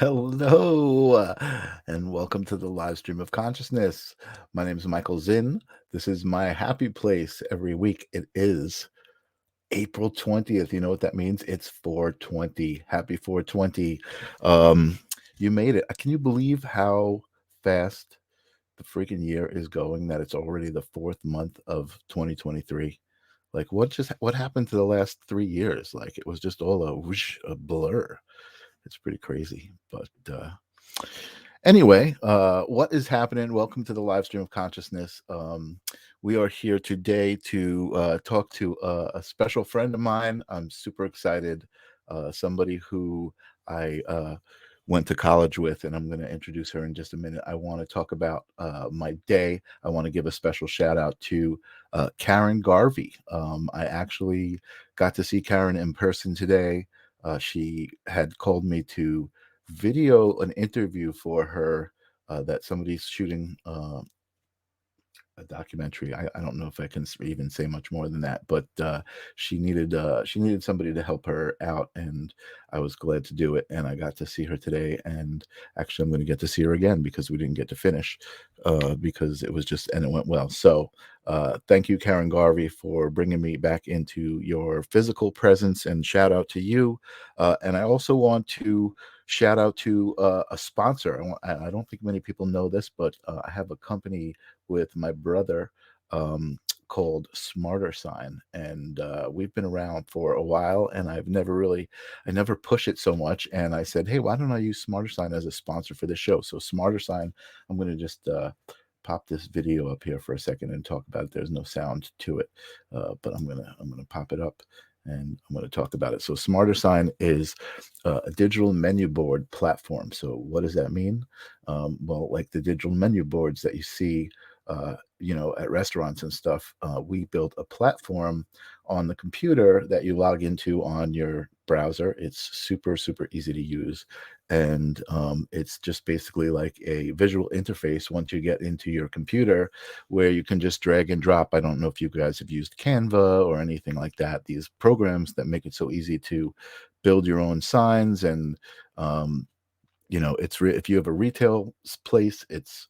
Hello, and welcome to the live stream of consciousness. My name is Michael Zinn. This is my happy place every week. It is April 20th. You know what that means? It's 420. Happy 420. You made it. Can you believe how fast the freaking year is going, that it's already the fourth month of 2023? Like, what happened to the last 3 years? Like, it was just all a whoosh, a blur. It's pretty crazy. But anyway, what is happening? Welcome to the live stream of consciousness. We are here today to talk to a special friend of mine. I'm super excited. Somebody who I went to college with, and I'm going to introduce her in just a minute. I want to talk about my day. I want to give a special shout out to Karen Garvey. I actually got to see Karen in person today. She had called me to video an interview for her that somebody's shooting a documentary. I don't know if I can even say much more than that, but she needed somebody to help her out, and I was glad to do it. And I got to see her today, and actually I'm going to get to see her again because we didn't get to finish because it went well. So thank you, Karen Garvey, for bringing me back into your physical presence, and shout out to you. And I also want to shout out to a sponsor. I don't think many people know this, but I have a company with my brother called Smarter Sign, and we've been around for a while, and I never push it so much. And I said, hey, why don't I use Smarter Sign as a sponsor for this show? So Smarter Sign, I'm going to just pop this video up here for a second and talk about it. There's no sound to it, but I'm gonna pop it up, and I'm going to talk about it. So Smarter Sign is a digital menu board platform. So what does that mean? Well, like the digital menu boards that you see at restaurants and stuff, we built a platform on the computer that you log into on your browser. It's super, super easy to use. And it's just basically like a visual interface once you get into your computer, where you can just drag and drop. I don't know if you guys have used Canva or anything like that. These programs that make it so easy to build your own signs. And if you have a retail place, it's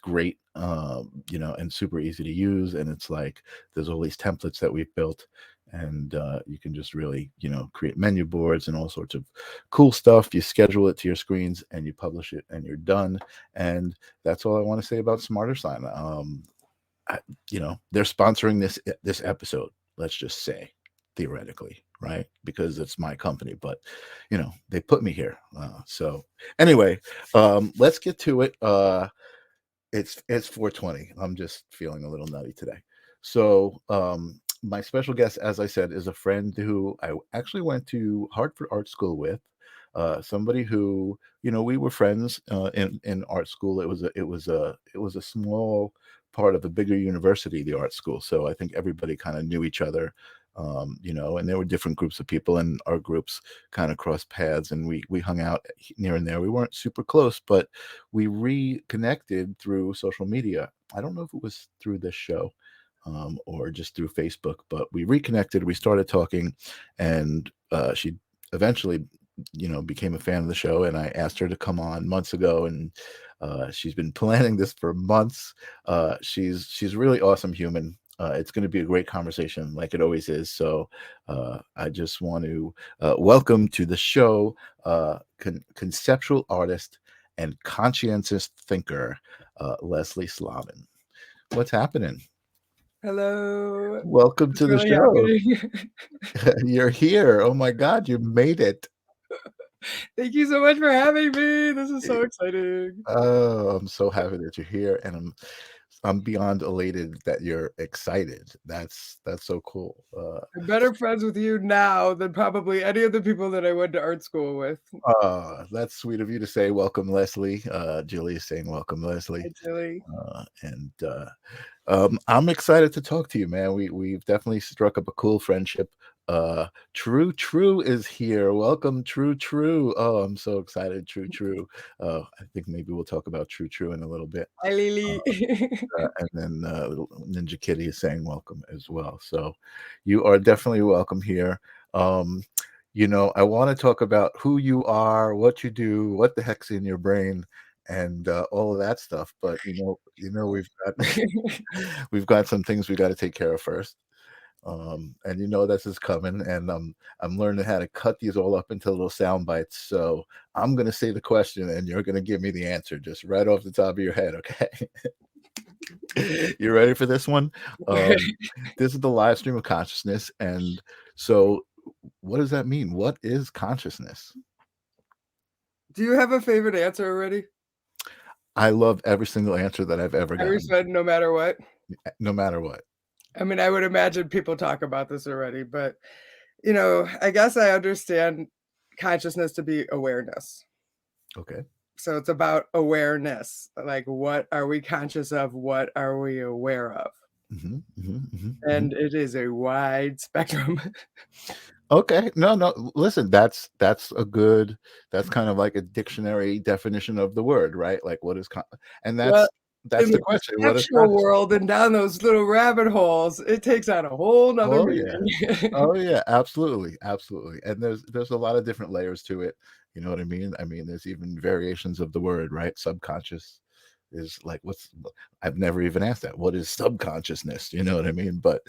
great, and super easy to use. And it's like there's all these templates that we've built, and you can just really create menu boards and all sorts of cool stuff. You schedule it to your screens and you publish it, and you're done. And that's all I want to say about Smarter Sign. They're sponsoring this episode, let's just say, theoretically, right? Because it's my company, but they put me here. So anyway, let's get to it. It's 420. I'm just feeling a little nutty today. So my special guest, as I said, is a friend who I actually went to Hartford Art School with. Somebody who we were friends in art school. It was a small part of a bigger university, the art school. So I think everybody kind of knew each other, and there were different groups of people, and our groups kind of crossed paths, and we hung out near and there. We weren't super close, but we reconnected through social media. I don't know if it was through this show or just through Facebook, but we reconnected. We started talking, and she eventually became a fan of the show, and I asked her to come on months ago, and she's been planning this for months. She's a really awesome human. It's going to be a great conversation, like it always is. So I just want to welcome to the show conceptual artist and conscientious thinker, Leslie Slavin. What's happening? Hello. Welcome It's to the really show. happening. You're here. Oh my God, you made it. Thank you so much for having me. This is so exciting. Oh, I'm so happy that you're here, and I'm beyond elated that you're excited. That's so cool. I'm better friends with you now than probably any of the people that I went to art school with. That's sweet of you to say. Welcome, Leslie. Julie is saying welcome, Leslie. Hi, Tilly. And I'm excited to talk to you, man. We've definitely struck up a cool friendship. True is here. Welcome, True. Oh, I'm so excited, True. I think maybe we'll talk about True in a little bit. Hi, Lily. And then little Ninja Kitty is saying welcome as well. So you are definitely welcome here. I want to talk about who you are, what you do, what the heck's in your brain, and all of that stuff. But we've got we've got some things we got to take care of first. And this is coming, and I'm learning how to cut these all up into little sound bites. So I'm gonna say the question, and you're gonna give me the answer, just right off the top of your head. Okay? You ready for this one? This is the live stream of consciousness, and so what does that mean? What is consciousness? Do you have a favorite answer already? I love every single answer that I've ever Every gotten, said no matter what? no matter what. I mean, I would imagine people talk about this already, but, I guess I understand consciousness to be awareness. Okay. So it's about awareness. Like, what are we conscious of? What are we aware of? Hmm, hmm, hmm, hmm. And it is a wide spectrum. Okay. No, no. Listen, that's kind of like a dictionary definition of the word, right? Like what is and Well, that's in the the question. What is conceptual consciousness? world and down those little rabbit holes, it takes on a whole nother Oh yeah. meaning. Oh yeah, absolutely. Absolutely. And there's a lot of different layers to it. You know what I mean? I mean, there's even variations of the word, right? Subconscious is like I've never even asked that. What is subconsciousness? You know what I mean? But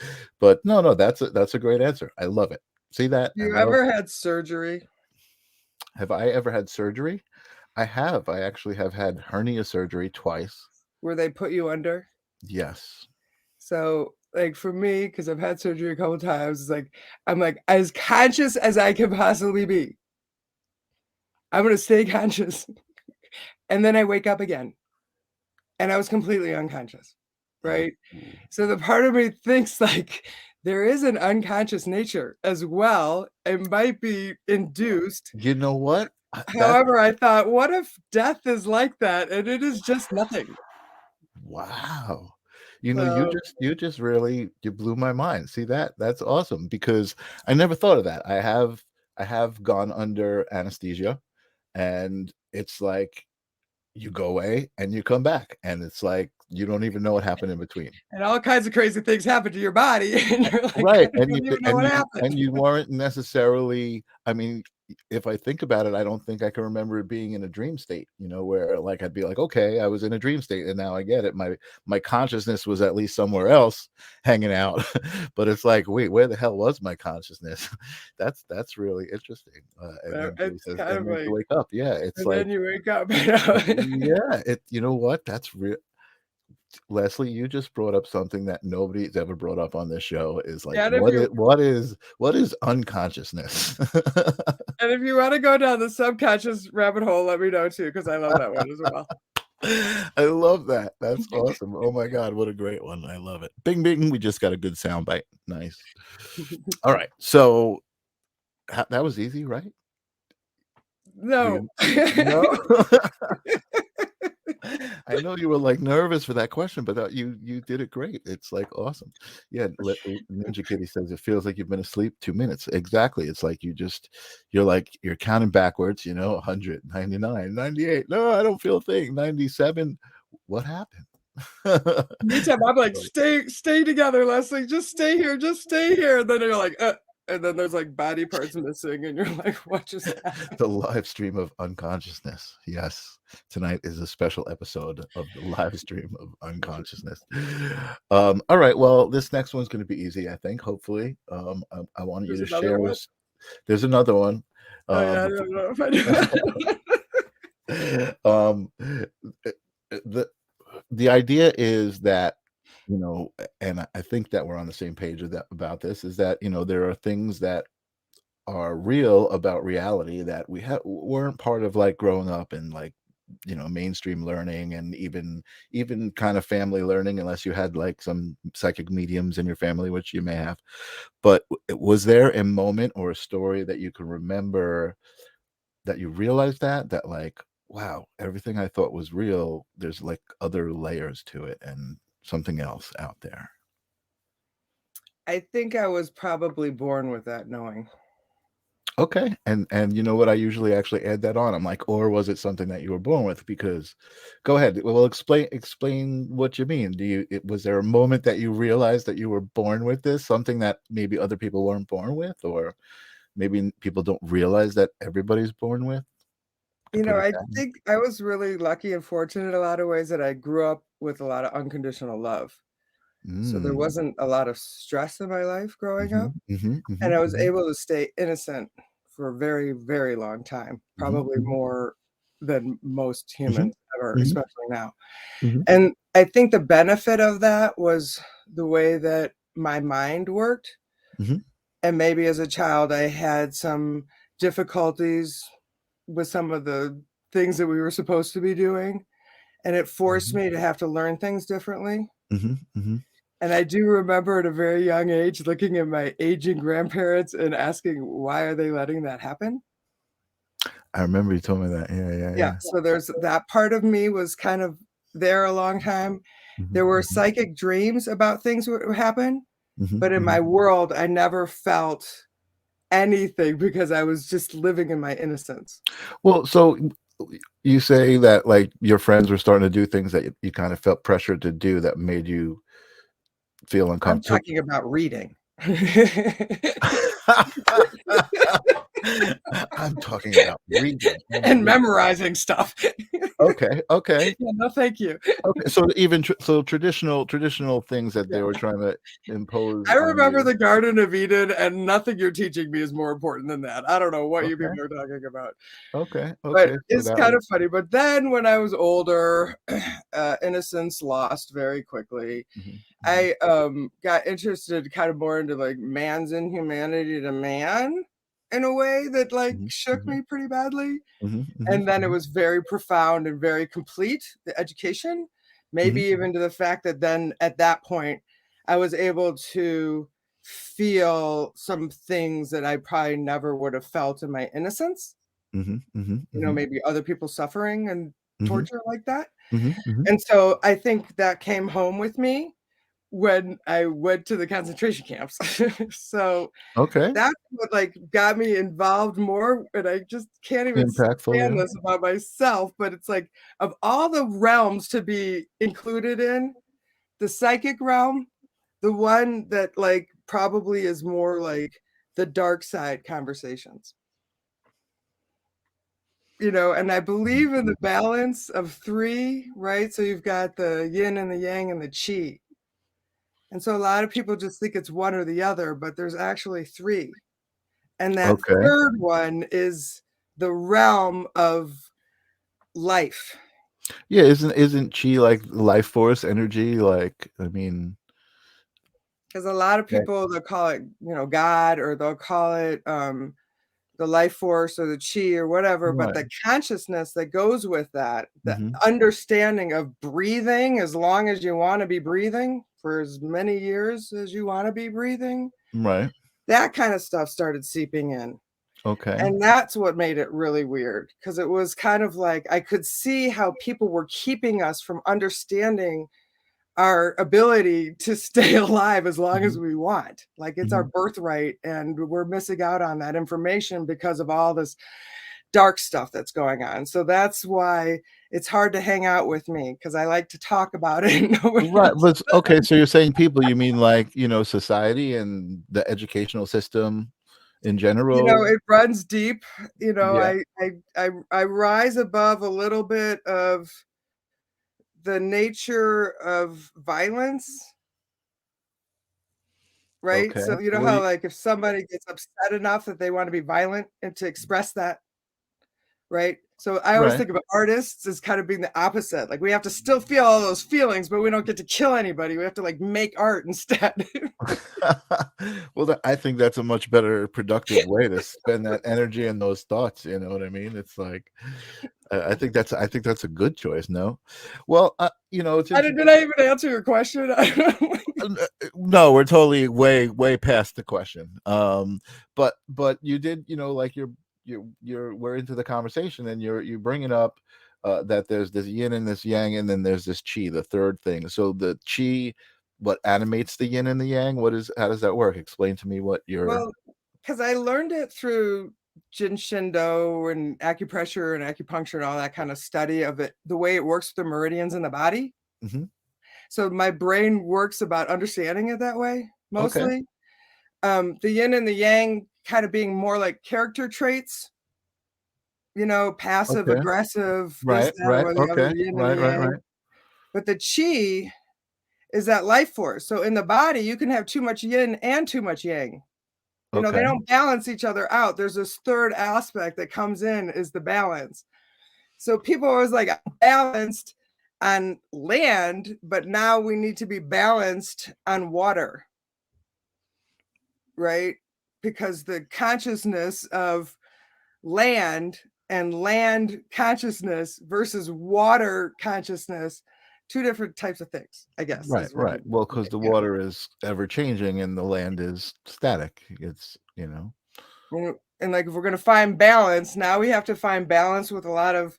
no, no, that's a great answer. I love it. See that? I You love. ever had surgery Have I ever had surgery? I have. I actually have had hernia surgery twice. where they put you under? Yes. So, like, for me, because I've had surgery a couple times, it's like, I'm, like, as conscious as I can possibly be. I'm gonna stay conscious, and then I wake up again, and I was completely unconscious, Oh, right? So the part of me thinks, like, there is an unconscious nature as well. It might be induced. you know what? That However, I thought, what if death is like that and it is just nothing? wow. So You just really you blew my mind. See that? That's awesome because I never thought of that. I have gone under anesthesia, and it's like you go away and you come back, and it's like you don't even know what happened in between. and all kinds of crazy things happen to your body, and you're like, Right, I don't even know and what you happened. and you weren't necessarily. I mean, if I think about it, I don't think I can remember it being in a dream state, where like I'd be like, okay, I was in a dream state and now I get it. My consciousness was at least somewhere else hanging out. But it's like, wait, where the hell was my consciousness? That's really interesting. And then he It's says, kind and of then you like, wake up. Yeah, it's and then like, you wake up, you know? yeah, you know what? That's real. Leslie, you just brought up something that nobody's ever brought up on this show is like And if what is unconsciousness? want to go down the subconscious rabbit hole, let me know too, because I love that one as well. I love that. That's awesome. Oh my God, what a great one. I love it. Bing bing, we just got a good sound bite. Nice. All right. So that was easy, right? Were No. you no? I know you were like nervous for that question, but you did it great. It's like awesome. Yeah, Ninja Kitty says it feels like you've been asleep 2 minutes. Exactly. It's like you're counting backwards, 100, 99, 98. No, I don't feel a thing. 97. What happened? Anytime I'm like, stay together, Leslie. Just stay here. And then you're like, and then there's like body parts missing, and you're like, what just happened? The live stream of unconsciousness. Yes. Tonight is a special episode of the live stream of unconsciousness. All right. Well, this next one's going to be easy, I think. Hopefully. I want you There's to another share one. with. There's another one. Oh yeah, I Um, don't know if I do. um, the the idea is that and I think that we're on the same page about this. Is that there are things that are real about reality that weren't part of like growing up and like mainstream learning and even kind of family learning unless you had like some psychic mediums in your family, which you may have. But was there a moment or a story that you can remember that you realized that like, wow, everything I thought was real, there's like other layers to it and something else out there? I think I was probably born with that knowing. Okay, and you know what? I usually actually add that on. I'm like, or was it something that you were born with? Because, go ahead. Well, explain what you mean. Was there a moment that you realized that you were born with this, something that maybe other people weren't born with, or maybe people don't realize that everybody's born with? Can You put know, it I that way. think I was really lucky and fortunate in a lot of ways that I grew up with a lot of unconditional love. So there Mm. wasn't a lot of stress in my life growing up, Mhm, mhm, and mhm, I was mhm, able to stay innocent for a very, very long time, mhm, probably mhm, more than most mhm, humans ever, mhm, especially now. mhm, And I think the benefit of that was the way that my mind worked, mhm, and maybe as a child, I had some difficulties with some of the things that we were supposed to be doing, and it forced mhm, me to have to learn things differently. mhm, mhm. And I do remember at a very young age looking at my aging grandparents and asking, "Why are they letting that happen?" I remember you told me that. Yeah, yeah, Yeah, yeah. so there's that part of me was kind of there a long time. Mhm, There were mhm, psychic dreams about things would happen, mhm, but in mhm. my world, I never felt anything because I was just living in my innocence. Well, so you say that, like, your friends were starting to do things that you kind of felt pressured to do that made you feel I'm uncomfortable. talking about reading. I'm talking about reading. Oh my And goodness. memorizing stuff. Okay, okay, Yeah, no, thank you. okay. So even so traditional things that Yeah. they were trying to impose I on remember you. the Garden of Eden, and nothing you're teaching me is more important than that. I don't know what you Okay, people are talking about, okay, but okay. So it's that kind was of funny. But then when I was older, innocence lost very quickly. mhm, mhm, I got interested kind of more into like man's inhumanity to man in a way that like mhm, shook mhm, me pretty badly. mhm, mhm, And then it mhm, was very profound and very complete, the education, maybe mhm, even to the fact that then at that point, I was able to feel some things that I probably never would have felt in my innocence, mhm, mhm, you know, mhm, maybe other people suffering and mhm, torture like that. mhm, mhm. And so I think that came home with me when I went to the concentration camps. So Okay. that's what, like, got me involved more, and I just can't even Impactful, stand yeah. this about myself, but it's like, of all the realms to be included in, the psychic realm, the one that, like, probably is more like the dark side conversations, you know, and I Mhm, believe in the balance of 3, right? So you've got the yin and the yang and the qi, and so a lot of people just think it's one or the other, but there's actually 3. And that okay. 3rd one is the realm of life, Yeah, isn't chi like life force energy? Like, I mean, because a lot of right, people, they'll call it, you know, God, or they'll call it, the life force or the chi or whatever, but right. the consciousness that goes with that, the Mhm. understanding of breathing as long as you wanna be breathing, for as many years as you wanna be breathing, Right. that kinda stuff started seeping in. Okay. And that's what made it really weird, because it was kind of like I could see how people were keeping us from understanding our ability to stay alive as long as Mhm, we want. Like, it's our mhm. birthright, and we're missing out on that information because of all this dark stuff that's going on. So that's why it's hard to hang out with me, because I like to talk about it and nobody Right, else. but okay, so you're saying people, you mean like, society and the educational system in You know, general? it runs deep. You know, Yeah, I rise above a little bit of the nature of violence, right? okay. So, you know What do how, you like, if somebody gets upset enough that they wanna be violent and to express that, right? So, I always right. think of artists as kind of being the opposite, like, we have to still feel all those feelings, but we don't get to kill anybody, we have to, like, make art instead. Well, I think that's a much better productive way to spend that energy and those thoughts, you know what I mean? It's like, I think that's a good choice, no? Well, it's I interesting. did I even answer your question? No, we're totally way past the question. But you did, like we're into the conversation, and you're bringing up that there's this yin and this yang, and then there's this chi, the third thing. So the chi, what animates the yin and the yang? How does that work? Explain to me what your. Well, because I learned it through Jin Shindo and acupressure and acupuncture and all that kind of study of it, the way it works with the meridians in the body. Mhm. So my brain works about understanding it that way, Okay. mostly. The yin and the yang kind of being more like character traits, passive, Okay. aggressive, this, Right, that, right, or the other, okay. the yin and the Right, right, yang. right. But the chi is that life force. So in the body, you can have too much yin and too much yang. They Okay. don't balance each other out. There's this third aspect that comes in is the balance. So people are always like, "I'm balanced on land, but now we need to be balanced on water," right? Because the consciousness of land and land consciousness versus water consciousness, two different types of things, I guess, Right, is what right. I'm Well, saying. because the Yeah. water is ever changing and the land is static. And like if we're gonna find balance, now we have to find balance with a lot of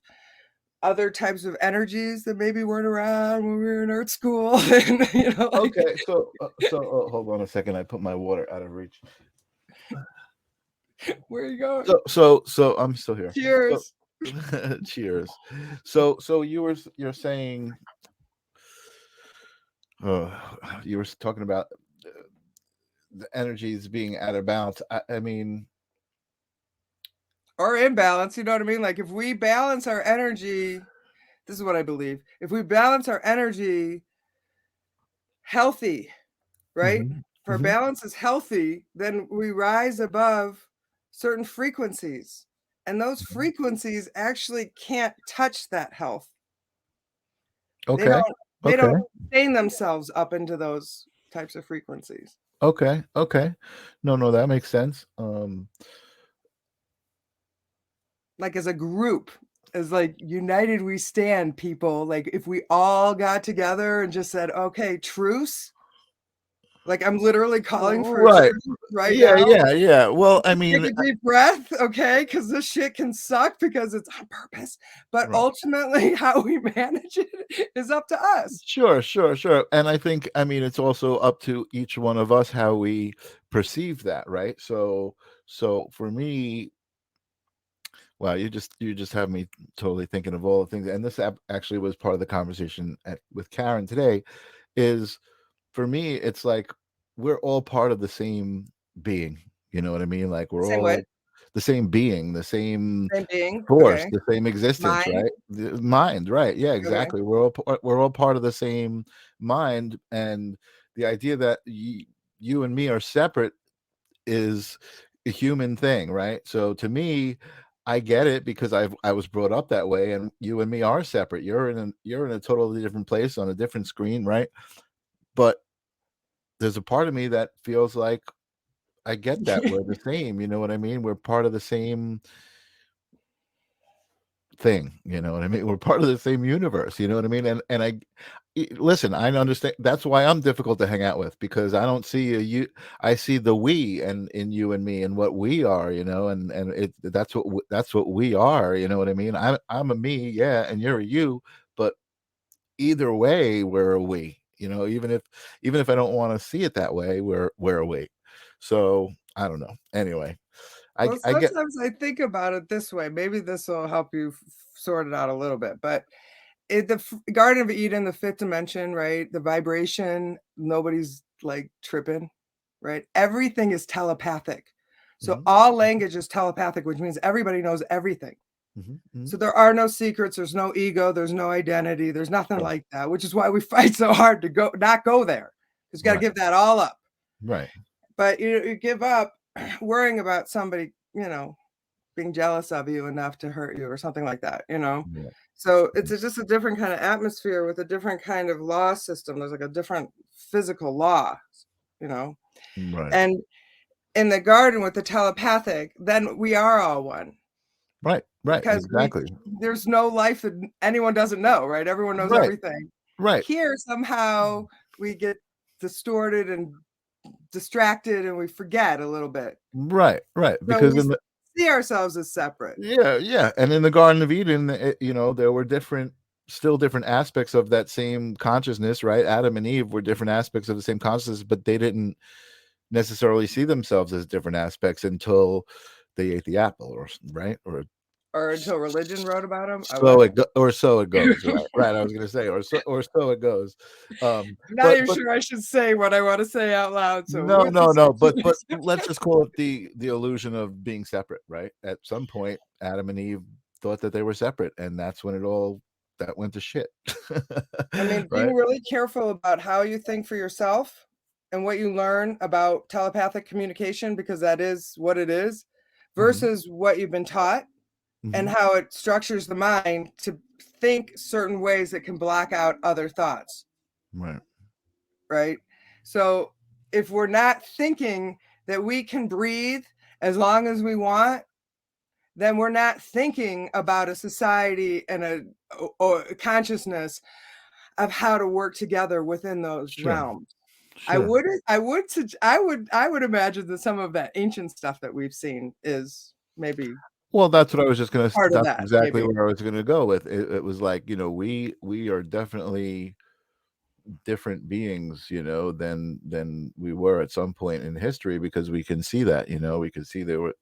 other types of energies that maybe weren't around when we were in art school. And like Okay, so hold on a second. I put my water out of reach. where are you going? So I'm still here. So Cheers. cheers. So you're saying uh, you were talking about the energies being out of balance. I mean, Or imbalance, you know what I mean? Like if we balance our energy, this is what I believe. If we balance our energy healthy, right? mhm, If our mhm. balance is healthy, then we rise above certain frequencies. And those Mhm. frequencies actually can't touch that health. They Okay. don't they Okay. don't sustain themselves up into those types of frequencies. Okay. Okay. No, that makes sense. Like as a group, as like united we stand people, like if we all got together and just said, "Okay, truce." Like I'm literally calling for a Right. truce right Yeah, now. yeah, yeah. Well, I Take mean, a deep breath, okay? Because this shit can suck because it's on purpose, but right. ultimately how we manage it is up to us. Sure, sure, sure. And I mean, it's also up to each one of us how we perceive that, right? So for me, wow, you just have me totally thinking of all the things. And this actually was part of the conversation with Karen today. Is for me, it's like we're all part of the same being. You know what I mean? Like we're Same way, all the same being, the same same being, force, okay. the same existence, Mind, right? The mind, right? Yeah, okay. exactly. We're all part of the same mind, and the idea that you and me are separate is a human thing, right? So to me, I get it because I was brought up that way, and you and me are separate. You're in a totally different place on a different screen, right? But there's a part of me that feels like I get that we're the same. You know what I mean? We're part of the same thing. You know what I mean? We're part of the same universe. You know what I mean? And listen. I understand. That's why I'm difficult to hang out with because I don't see a you. I see the we and in you and me and what we are. And that's what we are. You know what I mean? I'm a me, yeah, and you're a you, but either way, we're a we. Even if I don't want to see it that way, we're a we. So I don't know. Anyway, I Well, I get. sometimes I think about it this way, maybe this will help you sort it out a little bit, but Garden of Eden, the fifth dimension, right? The vibration, nobody's like tripping, right? Everything is telepathic. So Mhm, all language is telepathic, which means everybody knows everything. mhm, mhm. So there are no secrets, there's no ego, there's no identity, there's nothing Right, like that, which is why we fight so hard to not go there. Because you got to right, give that all up. right, But you give up worrying about somebody, being jealous of you enough to hurt you or something like that. right, So it's just a different kind of atmosphere with a different kind of law system. There's like a different physical law, you know. right, And in the garden with the telepathic, then we are all one right, right, because we exactly. there's no life that anyone doesn't know, right? Everyone knows Right, everything. right, Here somehow we get distorted and distracted and we forget a little bit. right, So because we in the see ourselves as separate. yeah, yeah, and in the Garden of Eden, there were still different aspects of that same consciousness, right? Adam and Eve were different aspects of the same consciousness, but they didn't necessarily see themselves as different aspects until they ate the apple, right? Or or until religion wrote about him. I So what? it or so it goes, right, right, I was gonna say, or so it goes, I'm not but even sure I should say what I wanna say out loud, so no, with no, no, but this let's just call it the illusion of being separate, right? At some point, Adam and Eve thought that they were separate, and that's when it all that went to shit. I mean, Right? being really careful about how you think for yourself and what you learn about telepathic communication, because that is what it is, Mhm, versus what you've been taught and mhm, how it structures the mind to think certain ways that can block out other thoughts, right, right? So if we're not thinking that we can breathe as long as we want, then we're not thinking about a society and or a consciousness of how to work together within those sure, realms. sure. I would imagine that some of that ancient stuff that we've seen is maybe Well, that's what I was just gonna part of that's that, exactly maybe. where I was gonna go with it. It was like, we are definitely different beings, than we were at some point in history because we can see that, we can see there were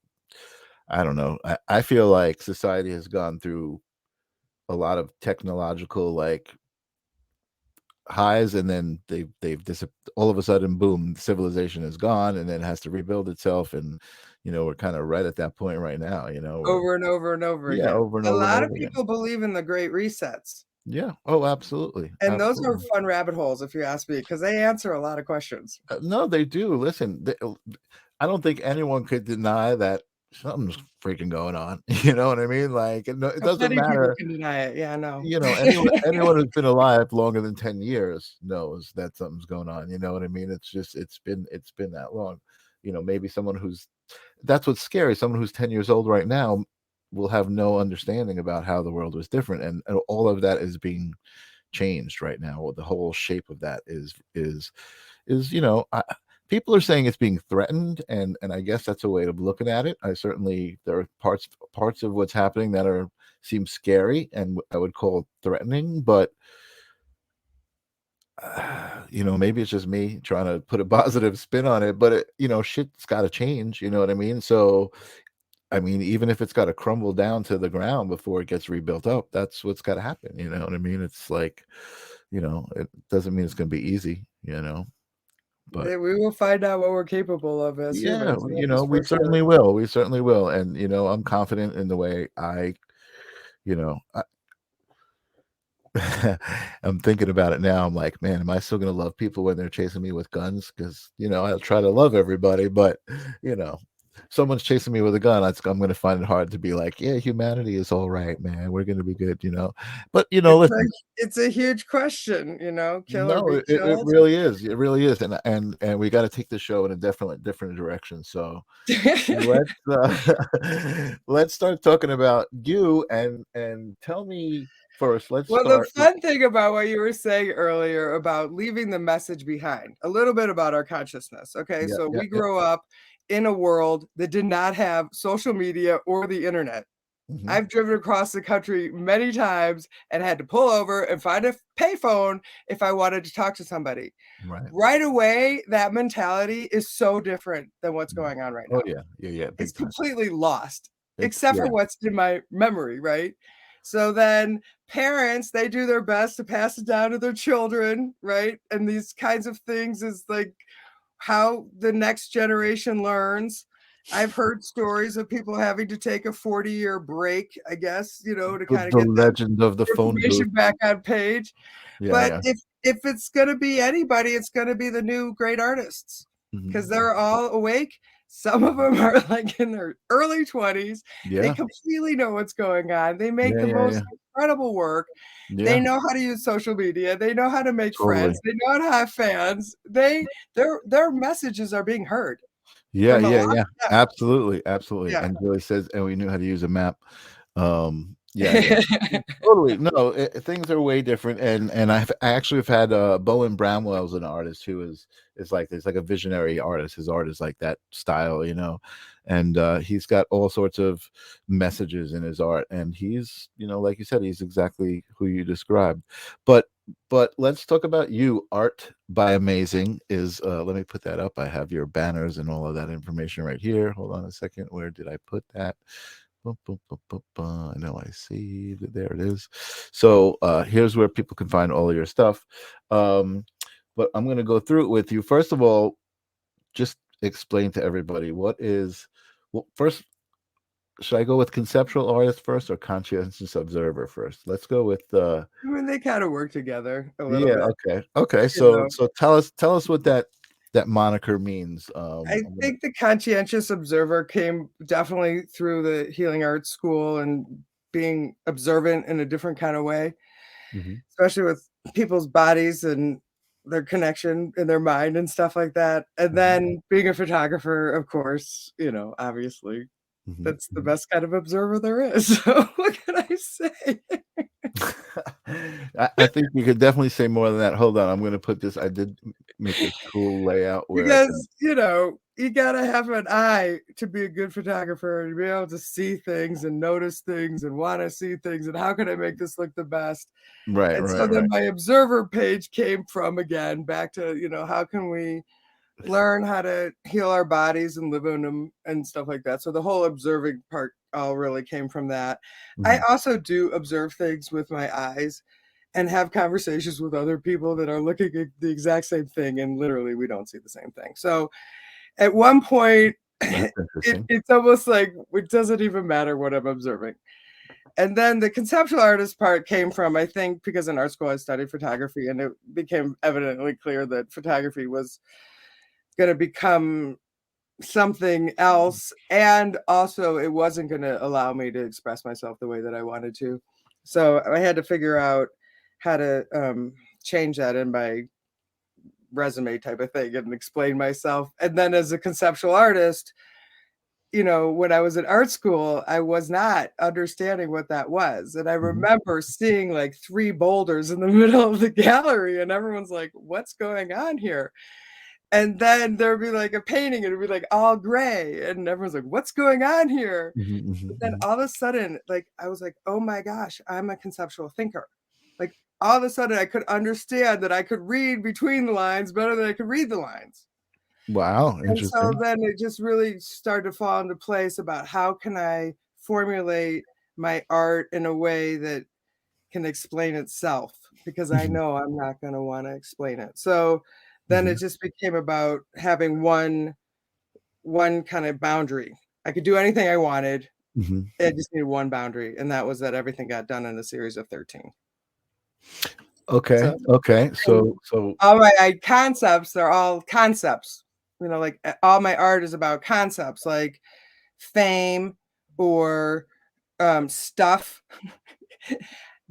I don't know. I feel like society has gone through a lot of technological like highs and then all of a sudden boom, civilization is gone and then has to rebuild itself and we're kind of right at that point right now, we're Over and over and over yeah, again. over and A over and lot of over again. people believe in the great resets, Yeah. Oh, absolutely. and those are Absolutely. fun rabbit holes if you ask me, because they answer a lot of questions. No, they do. Listen, I don't think anyone could deny that something's freaking going on. You know what I mean? Like, it doesn't Plenty of people matter. can deny it. Yeah, I know. Anyone who's been alive longer than 10 years knows that something's going on. You know what I mean? It's just it's been that long. Maybe someone who's that's what's scary. Someone who's 10 years old right now will have no understanding about how the world was different, and all of that is being changed right now. Or the whole shape of that is people are saying it's being threatened, and I guess that's a way of looking at it. I certainly there are parts of what's happening that are seem scary and I would call threatening, but maybe it's just me trying to put a positive spin on it, but shit's got to change. You know what I mean? So I mean, even if it's got to crumble down to the ground before it gets rebuilt up, that's what's got to happen. You know what I mean? It's like, it doesn't mean it's going to be easy, but We will find out what we're capable of as yeah, humans, that is we for certainly sure. will. We certainly will. And, I'm confident in the way you know, I, I'm thinking about it now. I'm like, man, am I still going to love people when they're chasing me with guns? Because, I'll try to love everybody, but, you know, someone's chasing me with a gun. I'm going to find it hard to be like, yeah, humanity is all right, man. We're going to be good. But, listen, It's a huge question, kill or no, be it killed. really is. It really is. And we got to take the show in a different direction. So, let's let's start talking about you and tell me first. Let's Well, the start. fun thing about what you were saying earlier about leaving the message behind, a little bit about our consciousness. Okay, Yeah, so yeah, we yeah. grew up in a world that did not have social media or the internet. Hmm. I've driven across the country many times and had to pull over and find a payphone if I wanted to talk to somebody. Right. Right away, that mentality is so different than what's Mm. going on right Oh now. yeah, yeah, yeah. It's Big time. completely lost, It's except for yeah. what's in my memory, right? So then parents, they do their best to pass it down to their children, right? And these kinds of things is like how the next generation learns. I've heard stories of people having to take a 40-year break, I guess, to The, kind of the get the legend of the phone booth. information back on page. Yeah, But yeah. if it's gonna be anybody, it's gonna be the new great artists because 'cause Hmm. they're all awake. Some of them are, like, in their early 20s. They Yeah, completely know what's going on. They make yeah, the yeah, most yeah, incredible work. They yeah. know how to use social media. They know how to make Totally. friends. They know how to have fans. Their messages are being heard Yeah, from a yeah, lot yeah. of them. Absolutely, absolutely. Yeah. And Julie says, and we knew how to use a map. Yeah, yeah. Totally. No, things are way different, and I actually have had Bowen Bramwell's an artist who is like there's like a visionary artist. His art is like that style, and he's got all sorts of messages in his art, and he's like you said, he's exactly who you described. But let's talk about you. Art by Amazing is let me put that up. I have your banners and all of that information right here. Hold on a second. Where did I put that? I know I see that there it is. So here's where people can find all of your stuff. Um, but I'm going to go through it with you. First of all, just explain to everybody what is, well, first, should I go with conceptual artist first or conscientious observer first? Let's go with I mean, they kind of work together a little yeah, bit, okay. you So know. tell us what that moniker means. I I'm gonna think the conscientious observer came definitely through the healing arts school and being observant in a different kind of way, mhm, especially with people's bodies and their connection in their mind and stuff like that. And mhm, then being a photographer, of course, obviously mhm, that's the mhm. best kind of observer there is. So what can I say? I think you could definitely say more than that. Hold on, I'm gonna put this. I did make this cool layout where I can. Because, you gotta have an eye to be a good photographer and be able to see things and notice things and wanna see things, and how can I make this look the best? Right, And right, so then right. my observer page came from, again, back to, how can we learn how to heal our bodies and live in them and stuff like that. So the whole observing part all really came from that. I Mhm, also do observe things with my eyes and have conversations with other people that are looking at the exact same thing, and literally we don't see the same thing. So at one point, that's interesting. it's almost like it doesn't even matter what I'm observing. And then the conceptual artist part came from, I think, because in art school I studied photography, and it became evidently clear that photography was going to become something else. And also, it wasn't going to allow me to express myself the way that I wanted to. So I had to figure out how to change that in my resume type of thing and explain myself. And then as a conceptual artist, when I was in art school, I was not understanding what that was. And I Mhm, remember seeing like three boulders in the middle of the gallery, and everyone's like, what's going on here? And then there'd be like a painting, and it'd be like all gray, and everyone's like, what's going on here? mhm, mhm, But then mhm. all of a sudden, like, I was like, oh my gosh, I'm a conceptual thinker. Like, all of a sudden, I could understand that I could read between the lines better than I could read the lines. Wow, And so interesting. then it just really started to fall into place about how can I formulate my art in a way that can explain itself, because I Mhm, know I'm not going to want to explain it. So then it mhm, just became about having one kind of boundary. I could do anything I wanted. mhm. I just needed one boundary, and that was that everything got done in a series of 13. Okay, So okay. and So all my concepts, they're all concepts. Like all my art is about concepts like fame or stuff,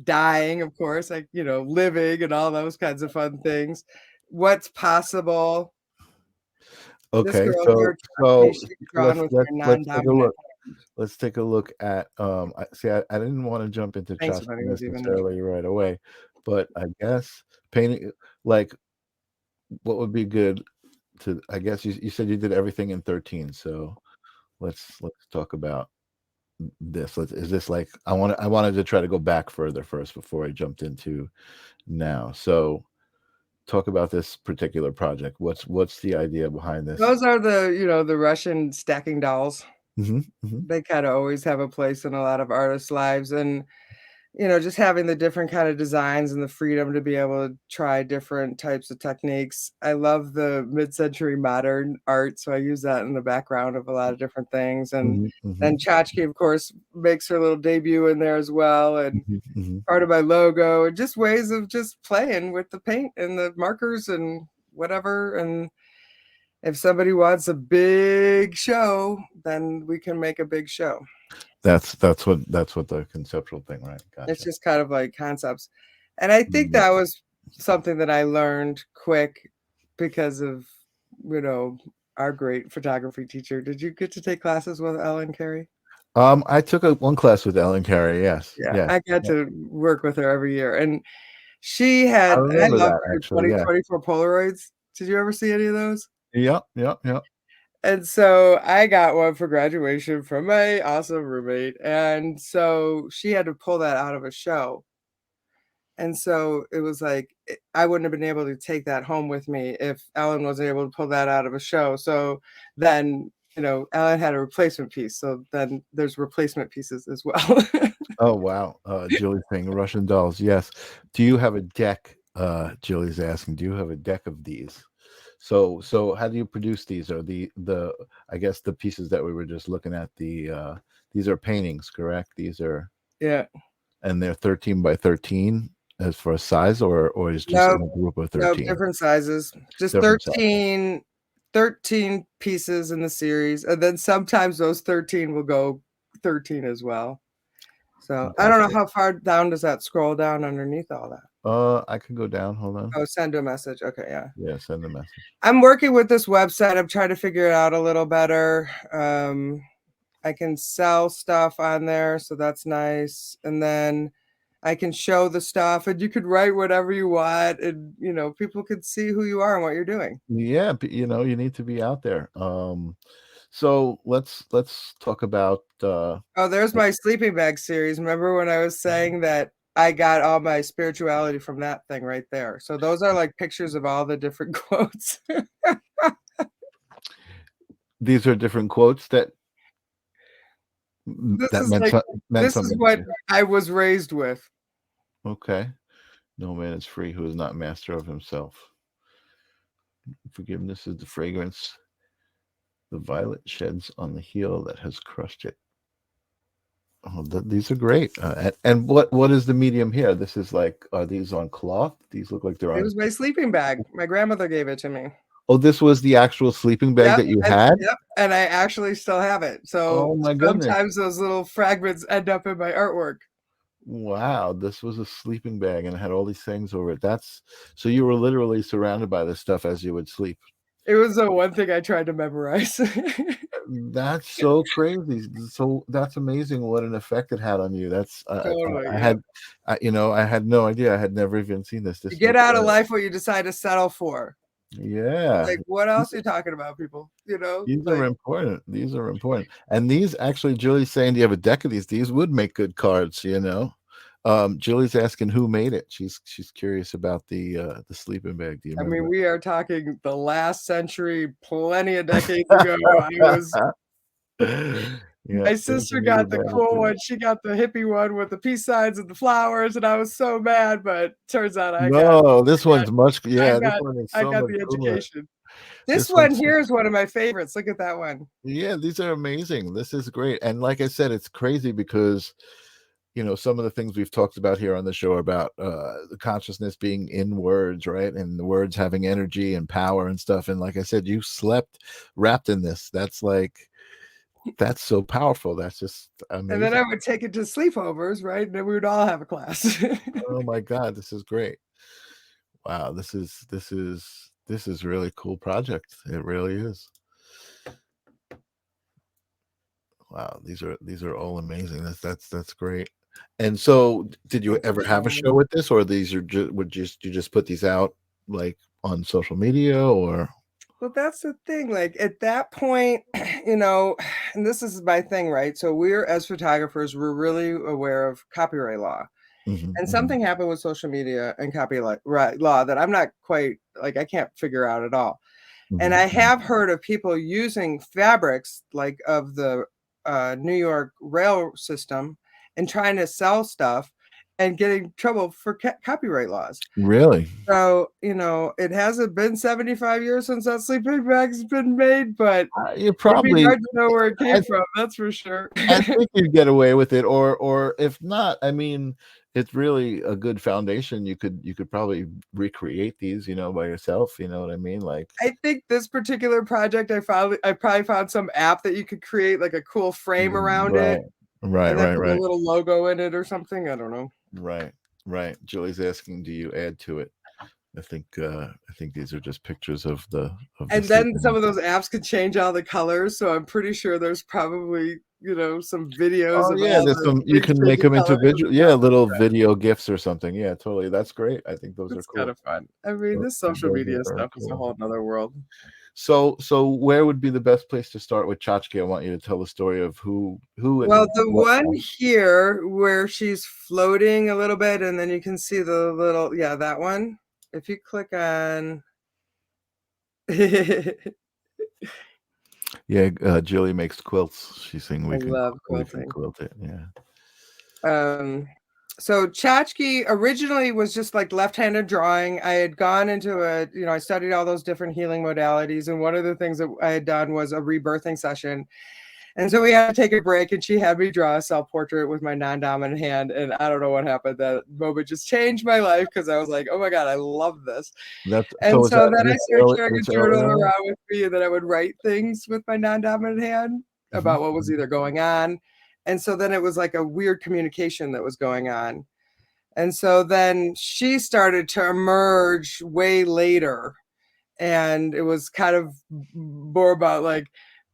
dying, of course, like, living and all those kinds of fun things. What's possible. This okay, girl so here taught me so she could draw let's with her let's let's take a non-dominant look. hand. Let's take a look at, I see, I didn't wanna jump into Thanks chess if anyone's even there. necessarily right away, but I guess painting like, what would be good to I guess you said you did everything in 13, so let's talk about this. Is this like I wanted to try to go back further first before I jumped into now. So, talk about this particular project. What's the idea behind this? Those are the Russian stacking dolls. Mhm, mhm, They kinda always have a place in a lot of artists' lives, and, just having the different kind of designs and the freedom to be able to try different types of techniques. I love the mid-century modern art, so I use that in the background of a lot of different things, and mhm, then mhm, Tchotchke, of course, makes her little debut in there as well, and mhm, mhm. part of my logo, and just ways of just playing with the paint and the markers and whatever. And if somebody wants a big show, then we can make a big show. That's what the conceptual thing, right? It's Gotcha. just kind of like concepts. And I think Mhm. that was something that I learned quick because of, you know, our great photography teacher. Did you get to take classes with Ellen Carey? I took one class with Ellen Carey, yes, Yeah, yes. I got Yeah, to work with her every year. And I I remember love that her actually, yeah. 2024 Polaroids. Did you ever see any of those? Yep, yep, yep. And so I got one for graduation from my awesome roommate. And so she had to pull that out of a show. And so it was like, I wouldn't have been able to take that home with me if Ellen wasn't able to pull that out of a show. So then Alan had a replacement piece, so then there's replacement pieces as well. Oh wow. Julie's saying Russian dolls. Yes. Do you have a deck? Julie's asking, do you have a deck of these? So how do you produce these? Are the I guess the pieces that we were just looking at, these are paintings, correct? These are, Yeah. and they're 13 by 13 as for a size, or is just No, in a group of no, 13? different sizes. Just Different size. 13 pieces in the series, and then sometimes those 13 will go 13 as well. So I don't know how far down does that scroll down underneath all that. I can go down. Hold on. Oh, send a message. Okay, yeah. Yeah, send a message. I'm working with this website. I'm trying to figure it out a little better. I can sell stuff on there, so that's nice. And then I can show the stuff, and you could write whatever you want, and people could see who you are and what you're doing. Yeah, but, you need to be out there. So let's talk about Oh, there's my sleeping bag series. Remember when I was saying that I got all my spirituality from that thing right there? So those are like pictures of all the different quotes. these are different quotes that This that is meant like meant this is something to what you. I was raised with. Okay. No man is free who is not master of himself. Forgiveness is the fragrance the violet sheds on the heel that has crushed it. Oh, these are great. And what is the medium here? This is like, are these on cloth? These look like they're It on. was my sleeping bag. My grandmother gave it to me. Oh, this was the actual sleeping bag Yep, that you had? yep, and I actually still have it. So Oh my goodness. sometimes those little fragments end up in my artwork. Wow, this was a sleeping bag and it had all these things over it. So you were literally surrounded by this stuff as you would sleep. It was the one thing I tried to memorize. That's so crazy. So that's amazing what an effect it had on you. That's Totally, I yeah. had I had no idea. I had never even seen this. You This get looks out of life what you decide to settle for. yeah. Like, what else are you talking about, people? These are Like, important. These are important. And these actually, Julie's saying, do you have a deck of these? These would make good cards. Julie's asking who made it. She's curious about the sleeping bag. Do you I mean, remember? we are talking the last century, plenty of decades ago. Yeah, My there's sister Anita got the Baker cool too. one. She got the hippie one with the peace signs and the flowers, and I was so mad. But turns out No, this I got, one's much. I Yeah, this got, one is I so got much the cooler. education. This This one one's here is one of my favorites. Look at that one. Yeah, these are amazing. This is great. And like I said, it's crazy because some of the things we've talked about here on the show about the consciousness being in words, right? And the words having energy and power and stuff. And like I said, you slept wrapped in this. That's so powerful. That's just And then I amazing. would take it to sleepovers, right? And then we would all have a class. Oh my God, this is great. Wow, this is really cool project. It really is. Wow, these are all amazing. That's great. And so, did you ever have a show with this, or these are you just put these out like on social media, or? Well, that's the thing. Like at that point, and this is my thing, right? So we're as photographers, we're really aware of copyright law. Mhm, And mhm, something happened with social media and copyright law that I'm not quite like I can't figure out at all. And mhm, I mhm. have heard of people using fabrics like of the New York rail system and trying to sell stuff and getting trouble for copyright laws. Really? So, it hasn't been 75 years since that sleeping bag's been made, but You it'd be probably. hard to know where it I came from, that's for sure. I think you'd get away with it, or if not, I mean, it's really a good foundation. You could probably recreate these, by yourself. You know what I mean? Like, I think this particular project, I probably found some app that you could create, like, a cool frame around it right, right, and then right, put a right. little logo in it or something, I don't know. Right, right. Julie's asking, do you add to it? I think these are just pictures of the And then some sleeping. of those apps could change all the colors, so I'm pretty sure there's probably, some videos Oh of yeah, all there's the some you things can make changing them into colors and visual, yeah, stuff. little video gifs or something. Yeah, totally. That's great. I think those are It's kind cool. of fun. I mean, Those, this social those are media very stuff is a cool. whole 'nother world. So where would be the best place to start with Chachki? I want you to tell the story of who Well, and the what. one here where she's floating a little bit and then you can see the little yeah, that one. If you click on Yeah, Julie makes quilts. She's saying I love we can quilting. quilt it. Yeah. Um, so tchotchke originally was just like left-handed drawing. I had gone into I studied all those different healing modalities, and one of the things that I had done was a rebirthing session. And so we had to take a break, and she had me draw a self-portrait with my non-dominant hand. And I don't know what happened. That moment just changed my life because I was like, oh my God, I love this. That's so. And Was so that then I started carrying this a early journal on? around with me, and then I would write things with my non-dominant hand Hmm. about what was either going on. And so then it was like a weird communication that was going on. And so then she started to emerge way later. And it was kind of more about like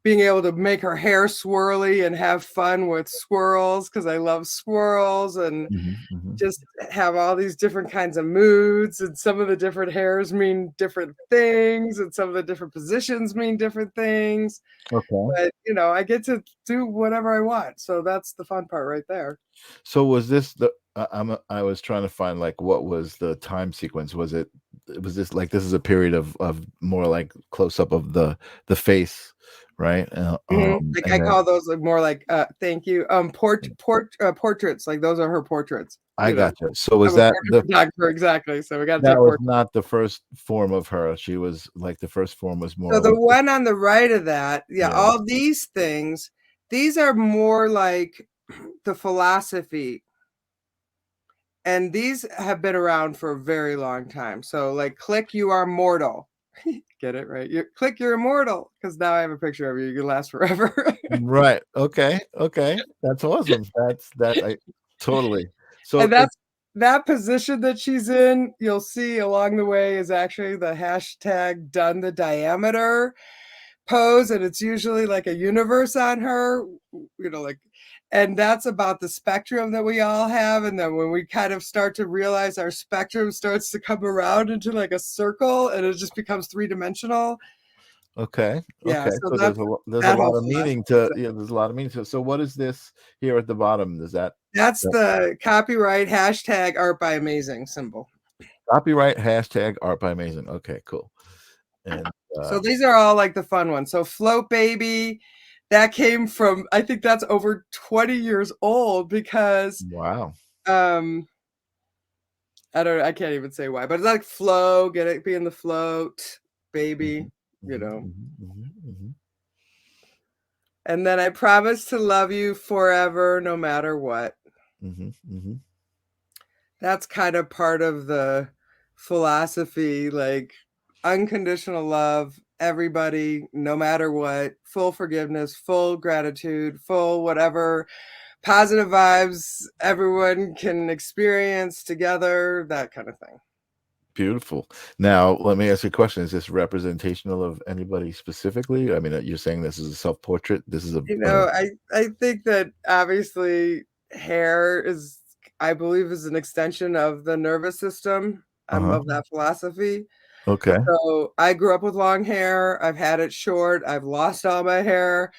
being able to make her hair swirly and have fun with squirrels because I love squirrels, and Hmm. Hmm. just have all these different kinds of moods, and some of the different hairs mean different things, and some of the different positions mean different things. Okay. But I get to do whatever I want, so that's the fun part right there. So was this the? I was trying to find like what was the time sequence? Was this like this is a period of more like close up of the face, right? Like I And then call those like more like thank you portraits, like those are her portraits. I gotcha. So I'm was a that portrait the photographer, exactly, so we got to that take was portraits. not the first form of her? She was like the first form was So more the like one on the right of that, yeah, yeah. all these things, these are more like the philosophy, and these have been around for a very long time. So like click you are mortal. Get it right? You click you're immortal because now I have a picture of you. You can last forever. Right. Okay. Okay. That's awesome. That I totally. So And it that position that she's in, you'll see along the way is actually the hashtag done the diameter pose, and it's usually like a universe on her, like, and that's about the spectrum that we all have. And then when we kind of start to realize our spectrum starts to come around into like a circle and it just becomes three-dimensional. okay. Yeah, Okay. so So that's there's a that lot whole of meaning philosophy. to yeah, there's a lot of meaning to it. So what is this here at the bottom? Is That's that the copyright hashtag art by amazing symbol. copyright hashtag art by amazing? Okay, cool. And So these are all like the fun ones. So Float Baby, that came from, I think that's over 20 years old because wow. um I can't even say why, but it's like flow, get it, be in the float, baby, Mhm, you mhm, know. mhm, mhm, mhm, And then I promise to love you forever, no matter what. mhm, mhm. That's kind of part of the philosophy, like unconditional love, everybody, no matter what, full forgiveness, full gratitude, full whatever positive vibes everyone can experience together, that kind of thing. Beautiful. Now, let me ask you a question. Is this representational of anybody specifically? I mean, you're saying this is a self-portrait. This is I think that obviously hair is, I believe, is an extension of the nervous system. I'm uh-huh. of that philosophy. Okay. So I grew up with long hair. I've had it short. I've lost all my hair.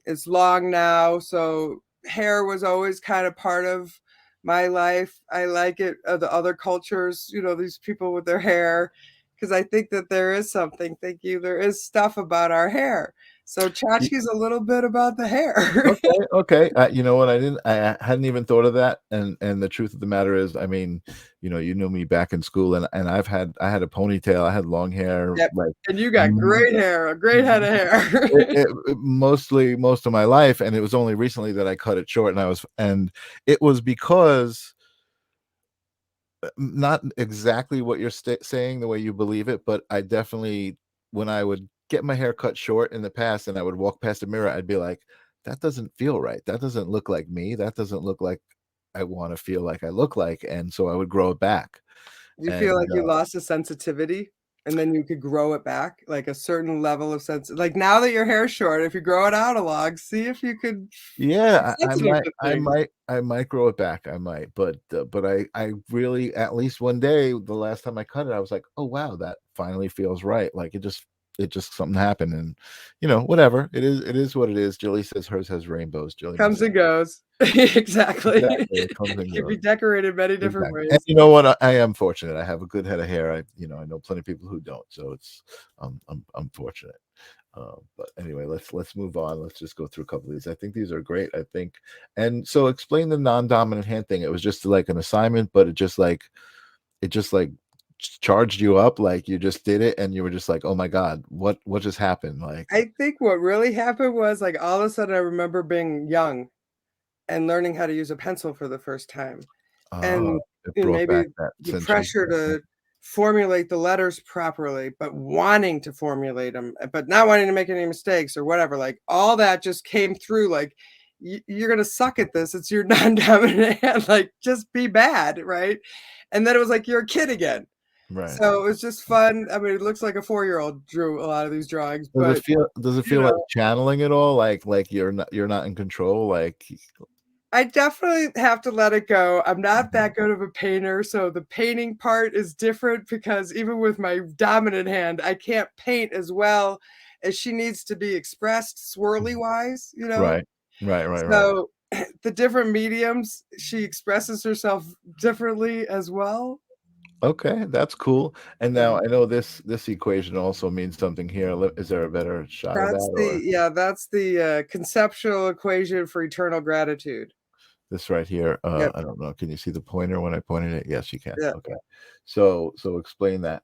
It's long now. So hair was always kind of part of my life. I like it. The other cultures, these people with their hair, because I think that there is something. Thank you. There is stuff about our hair. So tchotchke's a little bit about the hair. Okay, okay. You know what? I hadn't even thought of that. And the truth of the matter is, I mean, you knew me back in school, and I had a ponytail. I had long hair, Yep. like And you got m- great hair, a great head of hair. mostly most of my life, and it was only recently that I cut it short, and it was because not exactly what you're saying the way you believe it, but I definitely when I would get my hair cut short in the past and I would walk past a mirror, I'd be like, that doesn't feel right. That doesn't look like me. That doesn't look like I want to feel like I look like. And so I would grow it back. You feel And like you lost a sensitivity, and then you could grow it back, like a certain level of sense, like, now that your hair's short, if you grow it out a log, see if you could be yeah, sensitive to things. I might grow it back. I might, but I really at least one day, the last time I cut it, I was like, oh wow, that finally feels right. Like it just something happened, and whatever. It is what it is. Julie says hers has rainbows. Julie Comes must and goes. Exactly. exactly. It comes It and can goes. be decorated many different Exactly. And ways. you know what? I am fortunate. I have a good head of hair. I know plenty of people who don't. So it's I'm fortunate. But anyway, let's move on. Let's just go through a couple of these. I think these are great. I think, and so explain the non-dominant hand thing. It was just like an assignment, but it just like charged you up, like you just did it, and you were just like, oh my God, what just happened? Like, I think what really happened was, like, all of a sudden I remember being young and learning how to use a pencil for the first time, and, it brought maybe back that the sense of, pressure to formulate the letters properly, but wanting to formulate them, but not wanting to make any mistakes or whatever, like, all that just came through, like, you're gonna suck at this, it's your non-dominant hand, like, just be bad, right? And then it was like you're a kid again. right. So, it was just fun. I mean, it looks like a four-year-old drew a lot of these drawings, but, Does it you feel like know channeling at all? Like you're not in control? Like, I definitely have to let it go. I'm not mhm, that good of a painter, so the painting part is different because even with my dominant hand, I can't paint as well as she needs to be expressed swirly mhm. wise, you know? Right. Right, right, right. So, the different mediums, she expresses herself differently as well. Okay, that's cool. And Yeah. now I know this equation also means something here. Is there a better shot of That's that, the or yeah, that's the, conceptual equation for eternal gratitude. this right here? Yep, I don't know. Can you see the pointer when I pointed it? Yes, you can. yeah. Okay. So explain that.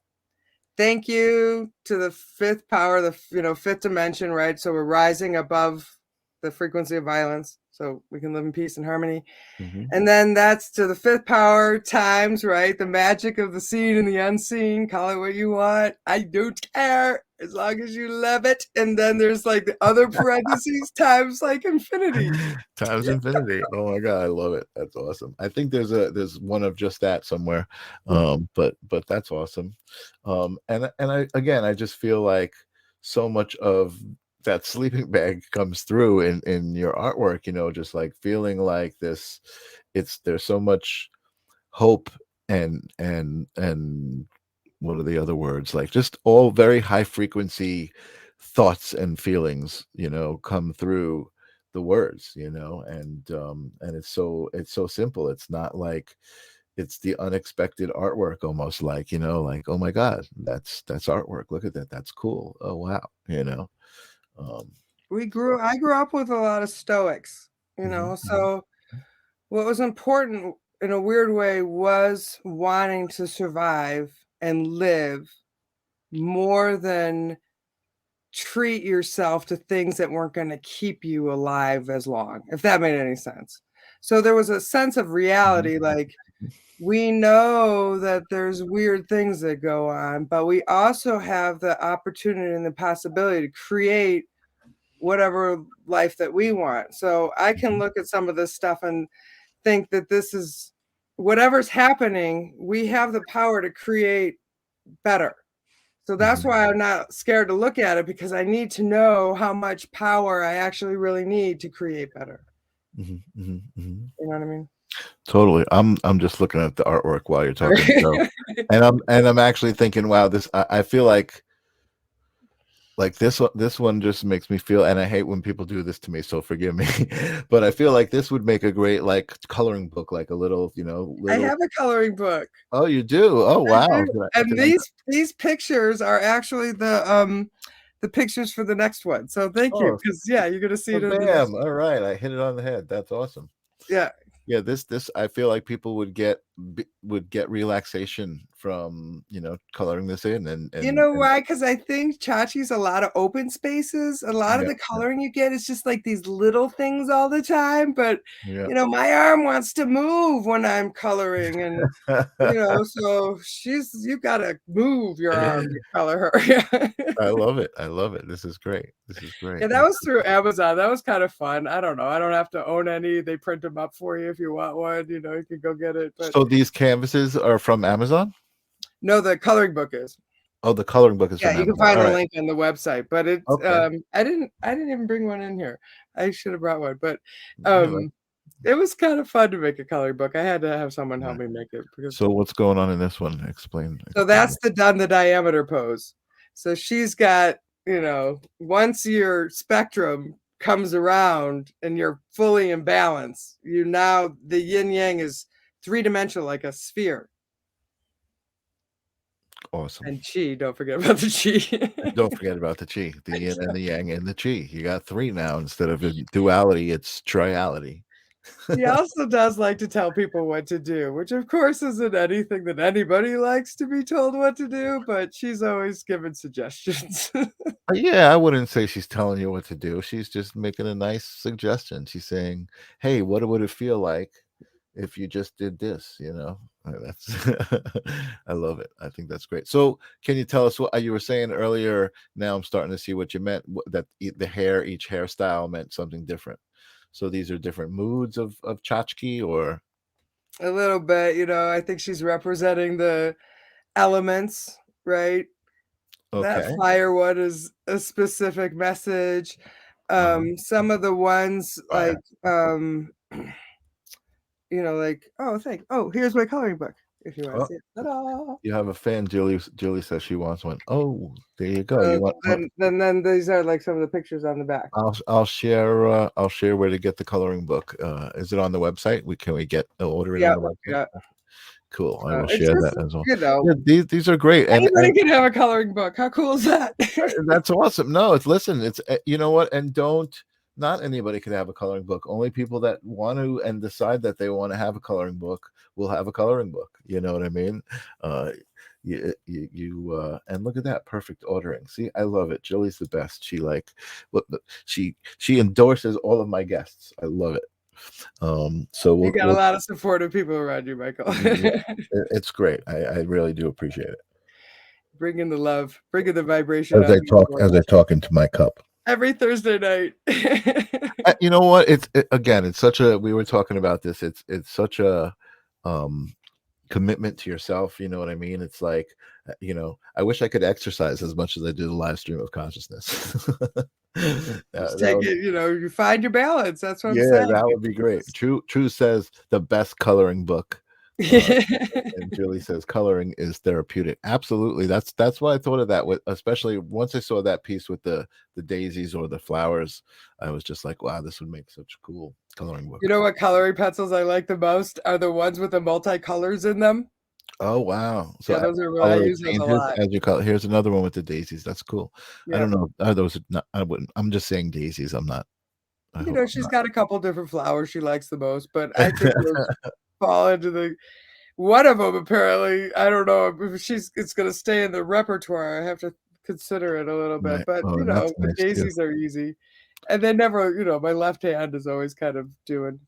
Thank you to the fifth power, fifth dimension, right? So we're rising above the frequency of violence so we can live in peace and harmony. Hmm. And then that's to the fifth power times, right? The magic of the seen and the unseen. Call it what you want. I don't care as long as you love it. And then there's like the other parentheses times like infinity. Times infinity. Oh my God, I love it. That's awesome. I think there's one of just that somewhere. But that's awesome. And I just feel like so much of that sleeping bag comes through in your artwork, just like feeling like this, there's so much hope and what are the other words, like just all very high frequency thoughts and feelings, come through the words, and it's so simple. It's not like it's the unexpected artwork, almost like, like, oh my God, that's artwork, look at that, that's cool, oh wow, um so I grew up with a lot of stoics, mhm, mhm, so what was important in a weird way was wanting to survive and live more than treat yourself to things that weren't gonna keep you alive as long, if that made any sense. So there was a sense of mhm, reality, like, we know that there's weird things that go on, but we also have the opportunity and the possibility to create whatever life that we want. So I can mhm, look at some of this stuff and think that this is whatever's happening, we have the power to create better. So that's mhm, why I'm not scared to look at it because I need to know how much power I actually really need to create better. mhm, mhm, mhm. You know what I mean? Totally. I'm just looking at the artwork while you're talking, so, Right. and I'm actually thinking, wow, I feel like this one just makes me feel, and I hate when people do this to me, so forgive me, but I feel like this would make a great, like, coloring book, like a little, I little. have a coloring book. Oh, you do? Oh, I wow. do, and these pictures are actually the pictures for the next one. So thank you, Oh, because yeah, you're gonna see so it in the next bam, alright, I hit it on the head, that's awesome. yeah. Yeah, this I feel like people would get relaxation from, coloring this in, You and know why? Because I think Chachi's a lot of open spaces. A lot of yeah, the yeah, coloring you get is just like these little things all the time, but, yeah. my arm wants to move when I'm coloring and, so she's you gotta move your arm to color her. Yeah. I love it. I love it. This is great. This is great. Yeah, that was through Amazon. That was kind of fun. I don't know. I don't have to own any. They print them up for you if you want one, you can go get it, but So these canvases are from Amazon? no, the coloring book is. Oh, the coloring book is Yeah, from you can Amazon. find All the right. link on the website, but it's, Okay. I didn't even bring one in here. I should have brought one, but, Yeah, that's um, it was kind of fun to make a coloring book. I had to have someone help right. me make it because So what's going on in this one? so Explain that's it. the done the diameter pose. So she's got, once your spectrum comes around and you're fully in balance, you now the yin yang is three-dimensional like a sphere. awesome. And chi, don't forget about the And chi. don't forget about the chi, the yin and the yang and the chi. You got 3 now instead of a duality, it's triality. He also does like to tell people what to do, which of course isn't anything that anybody likes to be told what to do, but she's always given suggestions. Yeah, I wouldn't say she's telling you what to do. She's just making a nice suggestion. She's saying, "Hey, what would it feel like if you just did this?" That's I love it. I think that's great. So, can you tell us what you were saying earlier? Now I'm starting to see what you meant. That the hair, each hairstyle meant something different. So these are different moods of tchotchke, or A little bit, I think she's representing the elements, right? That okay. fire one is a specific message. Uh-huh. Some of the ones Fire. here's my coloring book if you wanna Oh, see it. Ta-da! you have a fan. Julie says she wants one. Oh, there you go. Uh, You want one? then these are, like, some of the pictures on the back. I'll share where to get the coloring book. Is it on the website? Can we order it on Yeah, the website? yeah. Cool. I So will it's share just, that as well. you know, Yeah, these are great, and anybody can have a coloring book. How cool is that? that's awesome. No, it's you know what, and don't not anybody can have a coloring book. Only people that want to and decide that they want to have a coloring book will have a coloring book. You know what I mean? Uh, and look at that perfect ordering. See, I love it. Jilly's the best. She endorses all of my guests. I love it. So You got a we'll lot of supportive people around you, Michael. it's great. I really do appreciate it. Bringing the love, bringing the vibration out of people As I talk into my cup. every Thursday night. You know what? Again, it's such a. We were talking about this. It's such a um, commitment to yourself. You know what I mean? It's like, I wish I could exercise as much as I do the live stream of consciousness. Just That take would, it, you find your balance. That's what I'm yeah, saying. that would be great. True says the best coloring book. Uh, and Julie says coloring is therapeutic. Absolutely. That's why I thought of that, with especially once I saw that piece with the daisies or the flowers. I was just like, wow, this would make such a cool coloring You book. know what coloring pencils I like the most are the ones with the multicolors in them. Oh wow. So Yeah, as those are the I color use those a changes lot. as you color. Here's another one with the daisies. That's cool. I Yeah. don't know. Are those not, I wouldn't, I'm just saying daisies. I'm not. I hope I'm She's got a couple different flowers she likes the most, but I think those not. fall into the one of them apparently, I don't know if it's gonna stay in the repertoire. I have to consider it a little bit, Right. but, Oh, and that's the nice too. daisies are easy. And they never, my left hand is always kind of doing,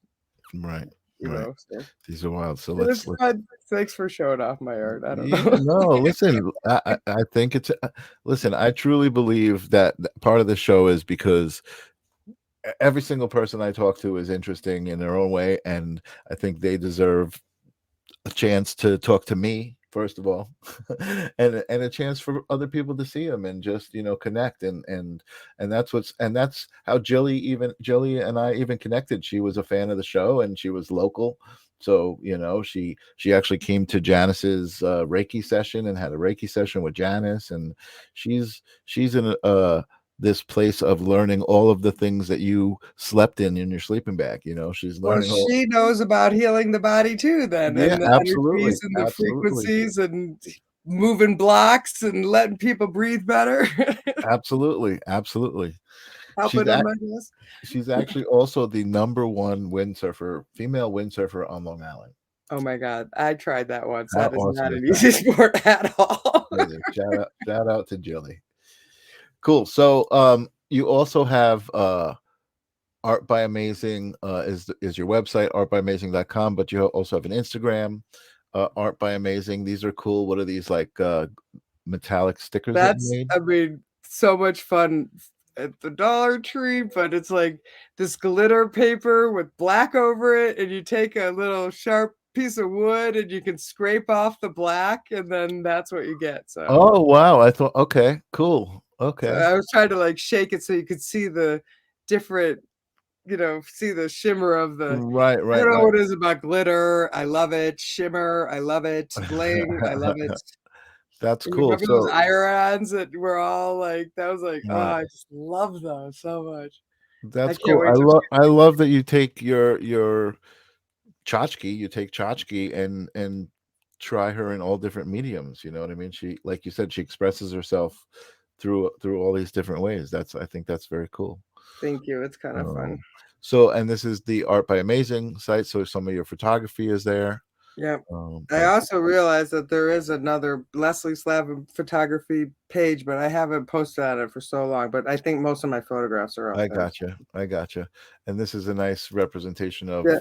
Right. Right. so These are wild. So but it's let's fun. Thanks for showing off my art. I don't Yeah, know. no, listen, I think listen, I truly believe that part of the show is because every single person I talk to is interesting in their own way, and I think they deserve a chance to talk to me first of all, and a chance for other people to see them and just connect, and that's how Jilly and I even connected. She was a fan of the show and she was local, so she actually came to Janice's Reiki session and had a Reiki session with Janice, and she's in this place of learning all of the things that you slept in your sleeping bag. She's Well, learning all. she knows about healing the body too then, Yeah, and the absolutely, energies and the absolutely. frequencies and moving blocks and letting people breathe better, Absolutely, absolutely. helping She's them, act I guess. she's actually also the number 1 windsurfer female windsurfer on Long Island. Oh my god, I tried that once. How That is awesome not is an that? easy sport at all. Amazing. Shout out to Jilly. Cool. So, you also have, Art by Amazing, is your website, artbyamazing.com, but you also have an Instagram, Art by Amazing. These are cool. What are these, like, metallic stickers that you That's made? I mean, so much fun at the Dollar Tree, but it's like this glitter paper with black over it, and you take a little sharp piece of wood and you can scrape off the black, and then that's what you get, Oh, wow. I thought okay, cool. so Okay. I was trying to, like, shake it so you could see the different see the shimmer of the Right, I right, don't know right. what it is about glitter, I love it, shimmer, I love it, bling, I love it. That's You cool. remember those So irons that were all like that was like, oh, right. I just love those so much. I That's can't cool. wait to I love that you take your tchotchke, you take tchotchke and try her in all different mediums. You know what I mean? She, like you said, she expresses herself through all these different ways. I think that's very cool. Thank you. It's kind of fun. Um, so, and this is the Art by Amazing site. So some of your photography is there. Yeah. I That's also realized that there is another Leslie Slavin photography page, but I haven't posted on it for so long. But I think most of my photographs are up I there. gotcha. I gotcha. And this is a nice representation of Yeah,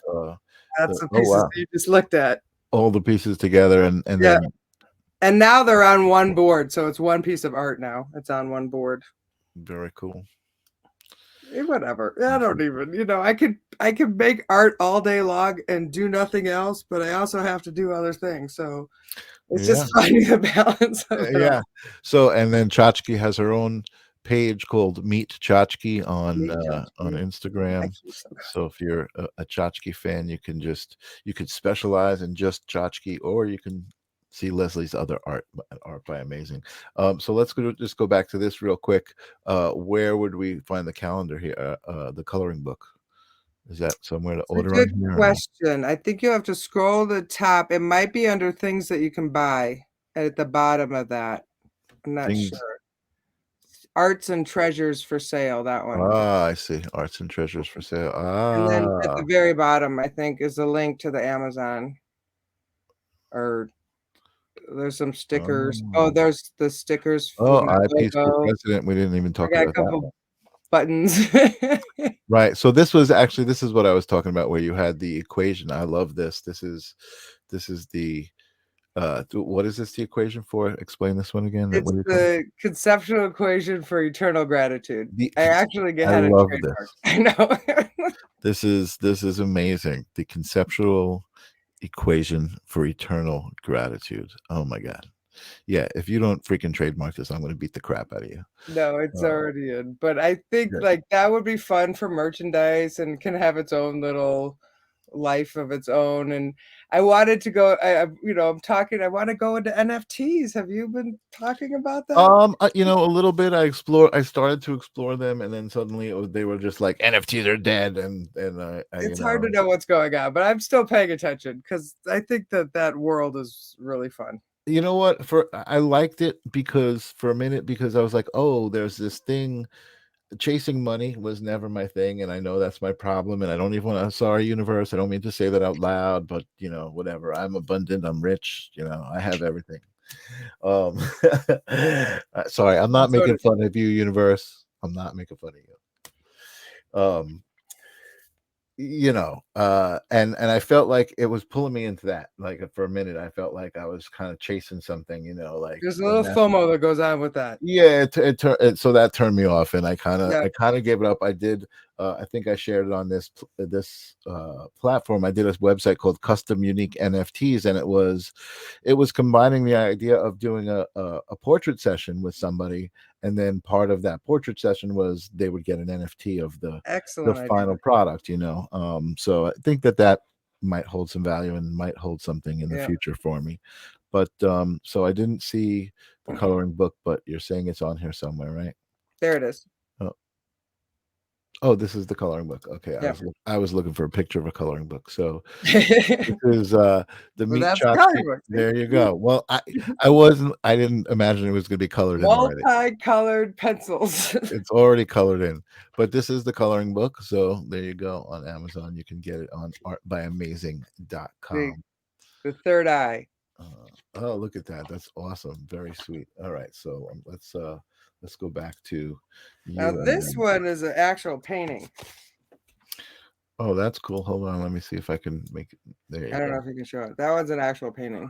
that's the, the oh pieces wow, that you just looked at. all the pieces together, and Yeah. then And now they're on one board, so it's one piece of art now. It's on one board. very cool. Whatever. I don't even, I could make art all day long and do nothing else, but I also have to do other things. So it's Yeah. just finding the balance of it Yeah. all. So, and then Chachki has her own page called Meet Chachki Meat on tchotchke. Instagram. Actually, so good. So if you're a Chachki fan, you could specialize in just Chachki, or you can see Leslie's other art by Amazing. So let's just go back to this real quick. Where would we find the calendar here? The coloring book. Is that somewhere to It's a order on good here or no? question. I think you have to scroll to the top. It might be under things that you can buy at the bottom of that. I'm not Things. sure. Arts and treasures for sale, that one. Ah, I see. Arts and treasures for sale. And then at the Ah. very bottom, I think, is a link to the Amazon, or there's some stickers. Oh, Oh. there's the stickers with Oh, my eyepiece for logo. president. We didn't even I talk got a about that couple one. buttons. Right. So this is what I was talking about, where you had the equation. I love this. This is the what is this the equation for? Explain this one again. It's What do you call it? the conceptual equation for eternal gratitude. I actually I had a love trademark. this. I know. This is amazing. The conceptual equation for eternal gratitude. Oh my God. Yeah, if you don't freaking trademark this, I'm going to beat the crap out of you. No, it's Uh, already in. But I think yeah. like that would be fun for merchandise and can have its own little life of its own. And I wanted to go. I'm talking. I want to go into NFTs. Have you been talking about that? A little bit. I started to explore them, and then suddenly they were just like NFTs are dead, and It's hard to know what's going on, but I'm still paying attention because I think that world is really fun. you know what? I liked it because for a minute, because I was like, oh, there's this thing. Chasing money was never my thing, and I know that's my problem, and I don't even want to. Sorry, universe. I don't mean to say that out loud, but whatever. I'm abundant. I'm rich. I have everything. Um, sorry, I'm not So making fun of you, universe. I'm not making fun of you. And I felt like it was pulling me into that. Like for a minute, I felt like I was kind of chasing something. Like there's a little and that. FOMO that goes on with that. Yeah, so that turned me off, and I kind of Yeah, I kind of gave it up. I did. I think I shared it on this platform. I did a website called Custom Unique NFTs, and it was combining the idea of doing a portrait session with somebody, and then part of that portrait session was they would get an NFT of the excellent idea. final product. So I think that might hold some value and might hold something in the Yeah, future for me. But so I didn't see the coloring book, but you're saying it's on here somewhere, right? there it is. Oh, oh, this is the coloring book. Okay, Yeah. I was looking for a picture of a coloring book. So So this is the meat that's the chopstick. comic book. There you go. Well, I didn't imagine it was going to be colored in already. Multicolored pencils. It's already colored in, but this is the coloring book. So there you go on Amazon. You can get it on the, artbyamazing.com. the third eye. Oh, look at that. That's awesome. Very sweet. All right. So let's go back to Now you and this then. one is an actual painting. Oh, that's cool. Hold on. Let me see if I can make it. There I you don't know go. if you can show it. That one's an actual painting.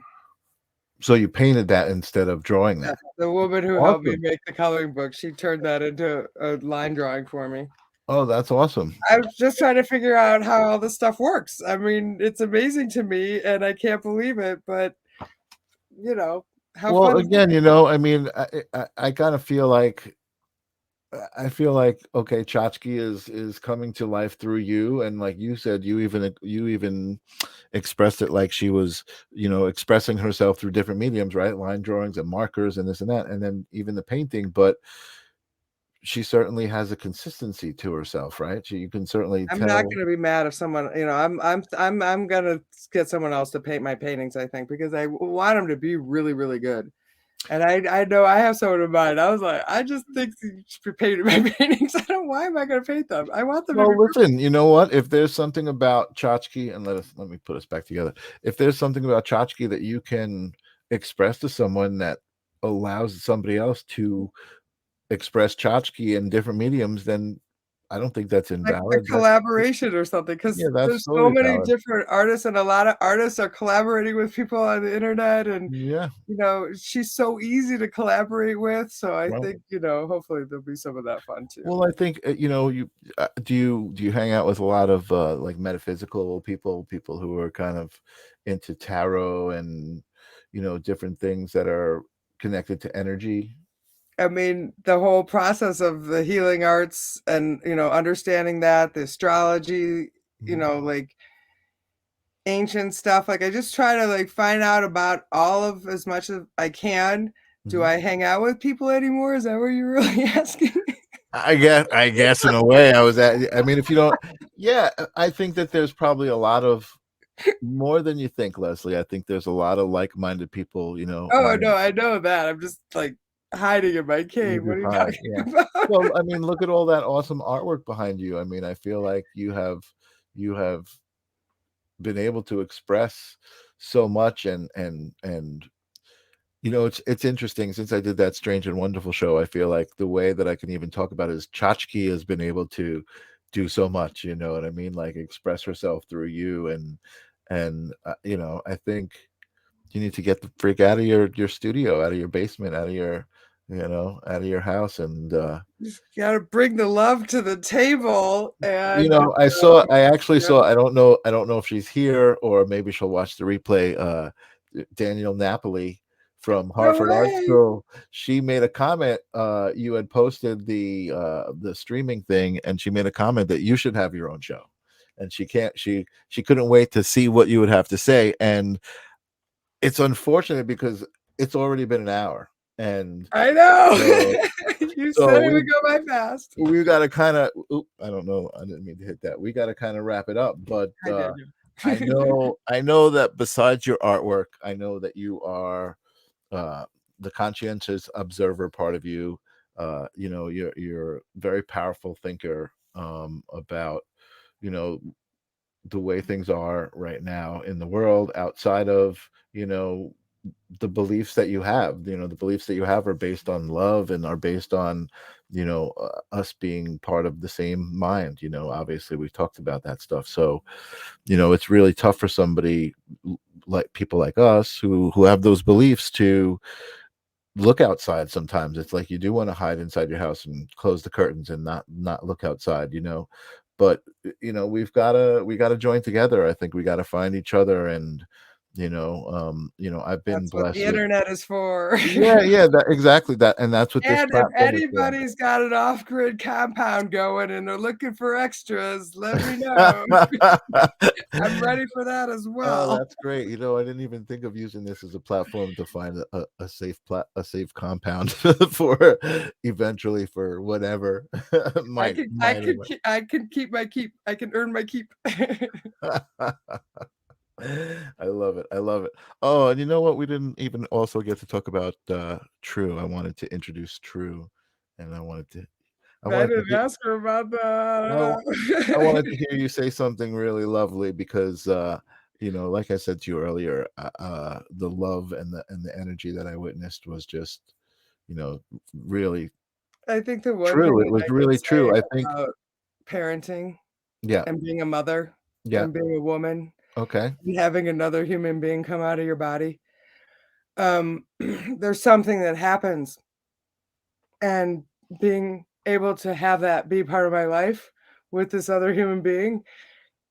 So you painted that instead of drawing Yeah, that. the woman who helped me Awesome. make the coloring book, she turned that into a line drawing for me. Oh, that's awesome. I was just trying to figure out how all this stuff works. I mean, it's amazing to me and I can't believe it, but how Well, fun is again, that? I mean, I kind of feel like okay, Chachki is coming to life through you, and like you said, you even expressed it like she was, expressing herself through different mediums, right? Line drawings and markers and this and that, and then even the painting. But she certainly has a consistency to herself, right? You can certainly I'm not tell. gonna be mad if someone, I'm gonna get someone else to paint my paintings, I think, because I want them to be really, really good. And I know I have someone in mind. I was like, "I just think you should be painting my paintings." I don't why am I gonna paint them? I want them to be Well, listen, you know what? If there's something about tchotchke, and let me put us back together. If there's something about tchotchke that you can express to someone that allows somebody else to express tchotchke in different mediums, then I don't think that's like a invalid. That's collaboration or something, Yeah, because that's there's so totally many valid. different artists, and a lot of artists are collaborating with people on the internet, and, Yeah, she's so easy to collaborate with, so I well, think, hopefully there'll be some of that fun too. well, I think you do you hang out with a lot of like metaphysical people, people who are kind of into tarot and different things that are connected to energy. I mean, the whole process of the healing arts and, understanding that, the astrology, Mhm. like ancient stuff. Like I just try to like find out about all of as much as I can. Do Mhm. I hang out with people anymore? Is that what you're really asking? I guess in a way I was at. I mean, if you don't, yeah, I think that there's probably a lot of more than you think, Leslie. I think there's a lot of like-minded people, Oh no, I know that. I'm just like hiding in my you cave. What just are you hide, talking yeah. about? Well, I mean, look at all that awesome artwork behind you. I mean, I feel like you have been able to express so much, and it's interesting since I did that Strange and Wonderful show. I feel like the way that I can even talk about it is Chachki has been able to do so much. You know what I mean? Like express herself through you, and I think you need to get the freak out of your studio, out of your basement, out of your house, and Just gotta bring the love to the table and I actually yeah. saw, I don't know if she's here or maybe she'll watch the replay. Danielle Napoli from No Harvard Art way. School, she made a comment. You had posted the streaming thing, and she made a comment that you should have your own show. And she couldn't wait to see what you would have to say. And it's unfortunate because it's already been an hour. And I know. so You so said it we would go by fast. we got to kind of, I don't know, I didn't mean to hit that. We got to kind of wrap it up, but I did. I know that besides your artwork, I know that you are uh the conscientious observer part of you. You're a very powerful thinker about you know the way things are right now in the world, outside of you know the beliefs that you have. The beliefs that you have are based on love and are based on us being part of the same mind. Obviously we've talked about that stuff. So it's really tough for somebody like people like us who have those beliefs to look outside. Sometimes it's like you do want to hide inside your house and close the curtains and not look outside. But we gotta join together. I think we gotta find each other. And I've been That's what the blessed with. internet is for. Yeah, yeah, that exactly that, and that's what this And if platform is for. anybody's got an off-grid compound going and they're looking for extras, let me know. I'm ready for that as Oh, well. that's great. I didn't even think of using this as a platform to find a safe compound for eventually for whatever I might can I might or can keep I can keep my keep. I can earn my keep. might. I love it. I love it. Oh, and you know what? We didn't even also get to talk about True. I wanted to introduce True, and I I wanted to didn't hear, ask her about I, I that. wanted to hear you say something really lovely because like I said to you earlier, the love and the energy that I witnessed was just, you know, really I think the one thing true. It that was I can really say true. I think, about parenting yeah, and being a mother yeah, and being a woman okay. and having another human being come out of your body, there's something that happens, and being able to have that be part of my life with this other human being,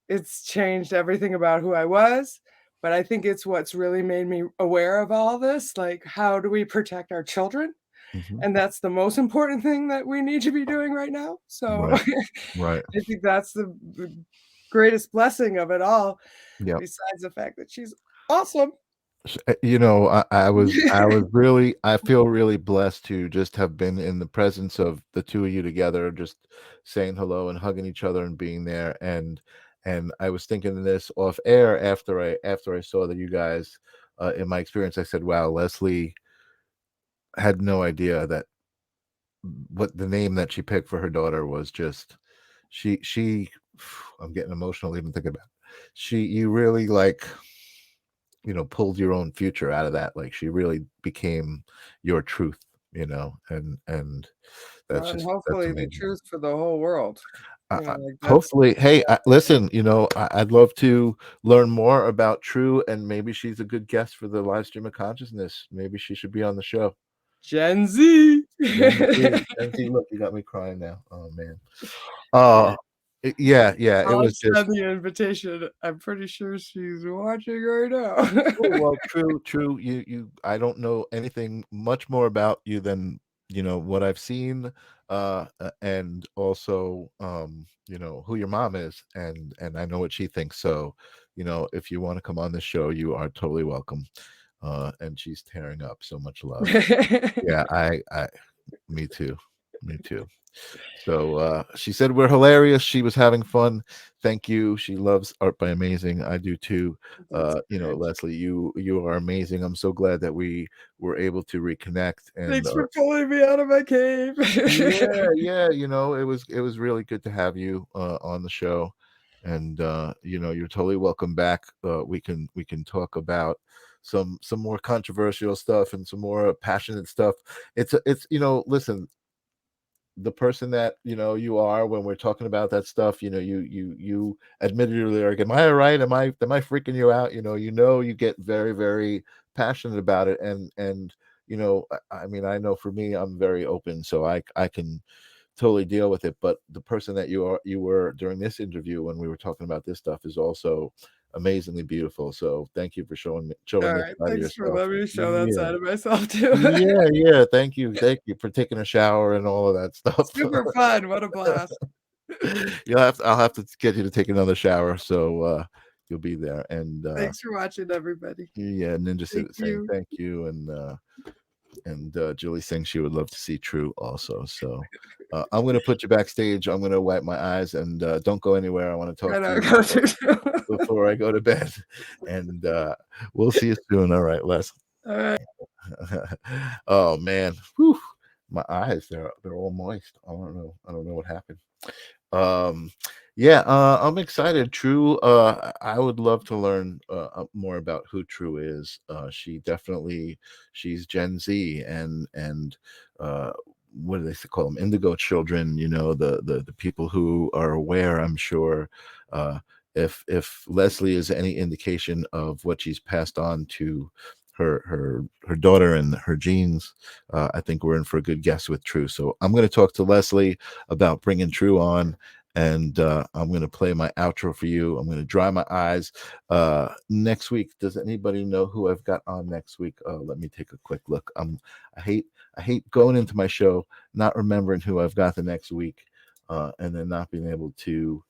it's changed everything about who I was, but I think it's what's really made me aware of all this, like, how do we protect our children? Hmm. And that's the most important thing that we need to be doing right now, so Right, right. I think that's the greatest blessing of it all, Yeah. besides the fact that she's awesome. You know, I feel really blessed to just have been in the presence of the two of you together, just saying hello and hugging each other and being there. And I was thinking of this off air after I saw that you guys, in my experience, I said, wow, Leslie had no idea that what the name that she picked for her daughter was just she I'm getting emotional even thinking about it. You really like, pulled your own future out of that. Like she really became your truth, and And that's hopefully the amazing. truth for the whole world. Like, Hopefully, hey, that's listen, I'd love to learn more about True, and maybe she's a good guest for the live stream of consciousness. Maybe she should be on the show. Gen Z. Gen Z, look, you got me crying now. Oh man. Uh yeah, yeah, it I'll was just. send the invitation. I'm pretty sure she's watching right Oh, now. well, true. I don't know anything much more about you than, what I've seen, and also, who your mom is, and I know what she thinks. So, if you want to come on the show, you are totally welcome. And she's tearing up, so much love. Yeah, me too. Me too. So she said we're hilarious. She was having fun. Thank you. She loves Art by Amazing. I do too. That's great. Leslie, you are amazing. I'm so glad that we were able to reconnect. And Thanks for pulling me out of my cave. yeah, yeah, it was really good to have you on the show. And you're totally welcome back. We can talk about some more controversial stuff and some more passionate stuff. It's listen, the person that you are when we're talking about that stuff, you admitted earlier, like, am I all right, am I freaking you out, you get very, very passionate about it. And I mean, I know for me, I'm very open, so I can totally deal with it. But the person that you were during this interview when we were talking about this stuff is also amazingly beautiful. So thank you for showing this Alright, side of thanks for yourself. letting me show that Yeah. side of myself too. Yeah, yeah. Thank you for taking a shower and all of that stuff. Super fun, what a blast. I'll have to get you to take another shower, so you'll be there. And Thanks for watching, everybody. yeah, Ninja Thank saying you. thank you, and Julie saying she would love to see True also. So I'm gonna put you backstage. I'm gonna wipe my eyes, and don't go anywhere. I want to talk Right to on, you go to before I go to bed. And we'll see you soon. All right, Les. Alright. Oh man, whew. My eyes, they're all moist. I don't know what happened. um yeah, I'm excited. True, I would love to learn more about who True is. She's Gen Z, and uh what do they call them, indigo children, the people who are aware, I'm sure. uh if Leslie is any indication of what she's passed on to her daughter and her genes, I think we're in for a good guess with True. So I'm going to talk to Leslie about bringing True on, and I'm going to play my outro for you. I'm going to dry my eyes. Next week, does anybody know who I've got on next week? Let me take a quick look. I hate going into my show not remembering who I've got the next week, and then not being able to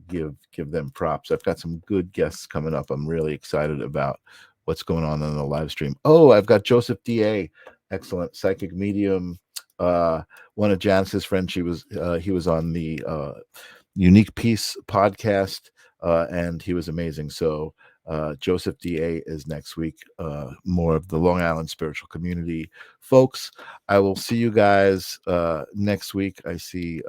give them props. I've got some good guests coming up. I'm really excited about what's going on the live stream. Oh, I've got Joseph Da, excellent psychic medium. One of Janice's friends. He was on the Unique Peace podcast, and he was amazing. So Joseph Da is next week. More of the Long Island spiritual community folks. I will see you guys next week. I see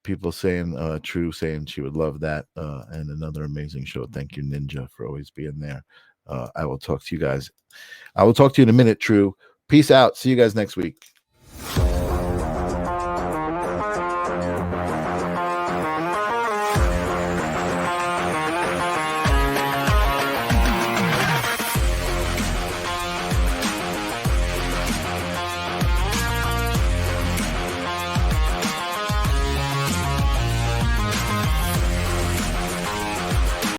people saying, True saying she would love that, and another amazing show. Thank you, Ninja, for always being there. I will talk to you guys. I will talk to you in a minute, True. Peace out. See you guys next week.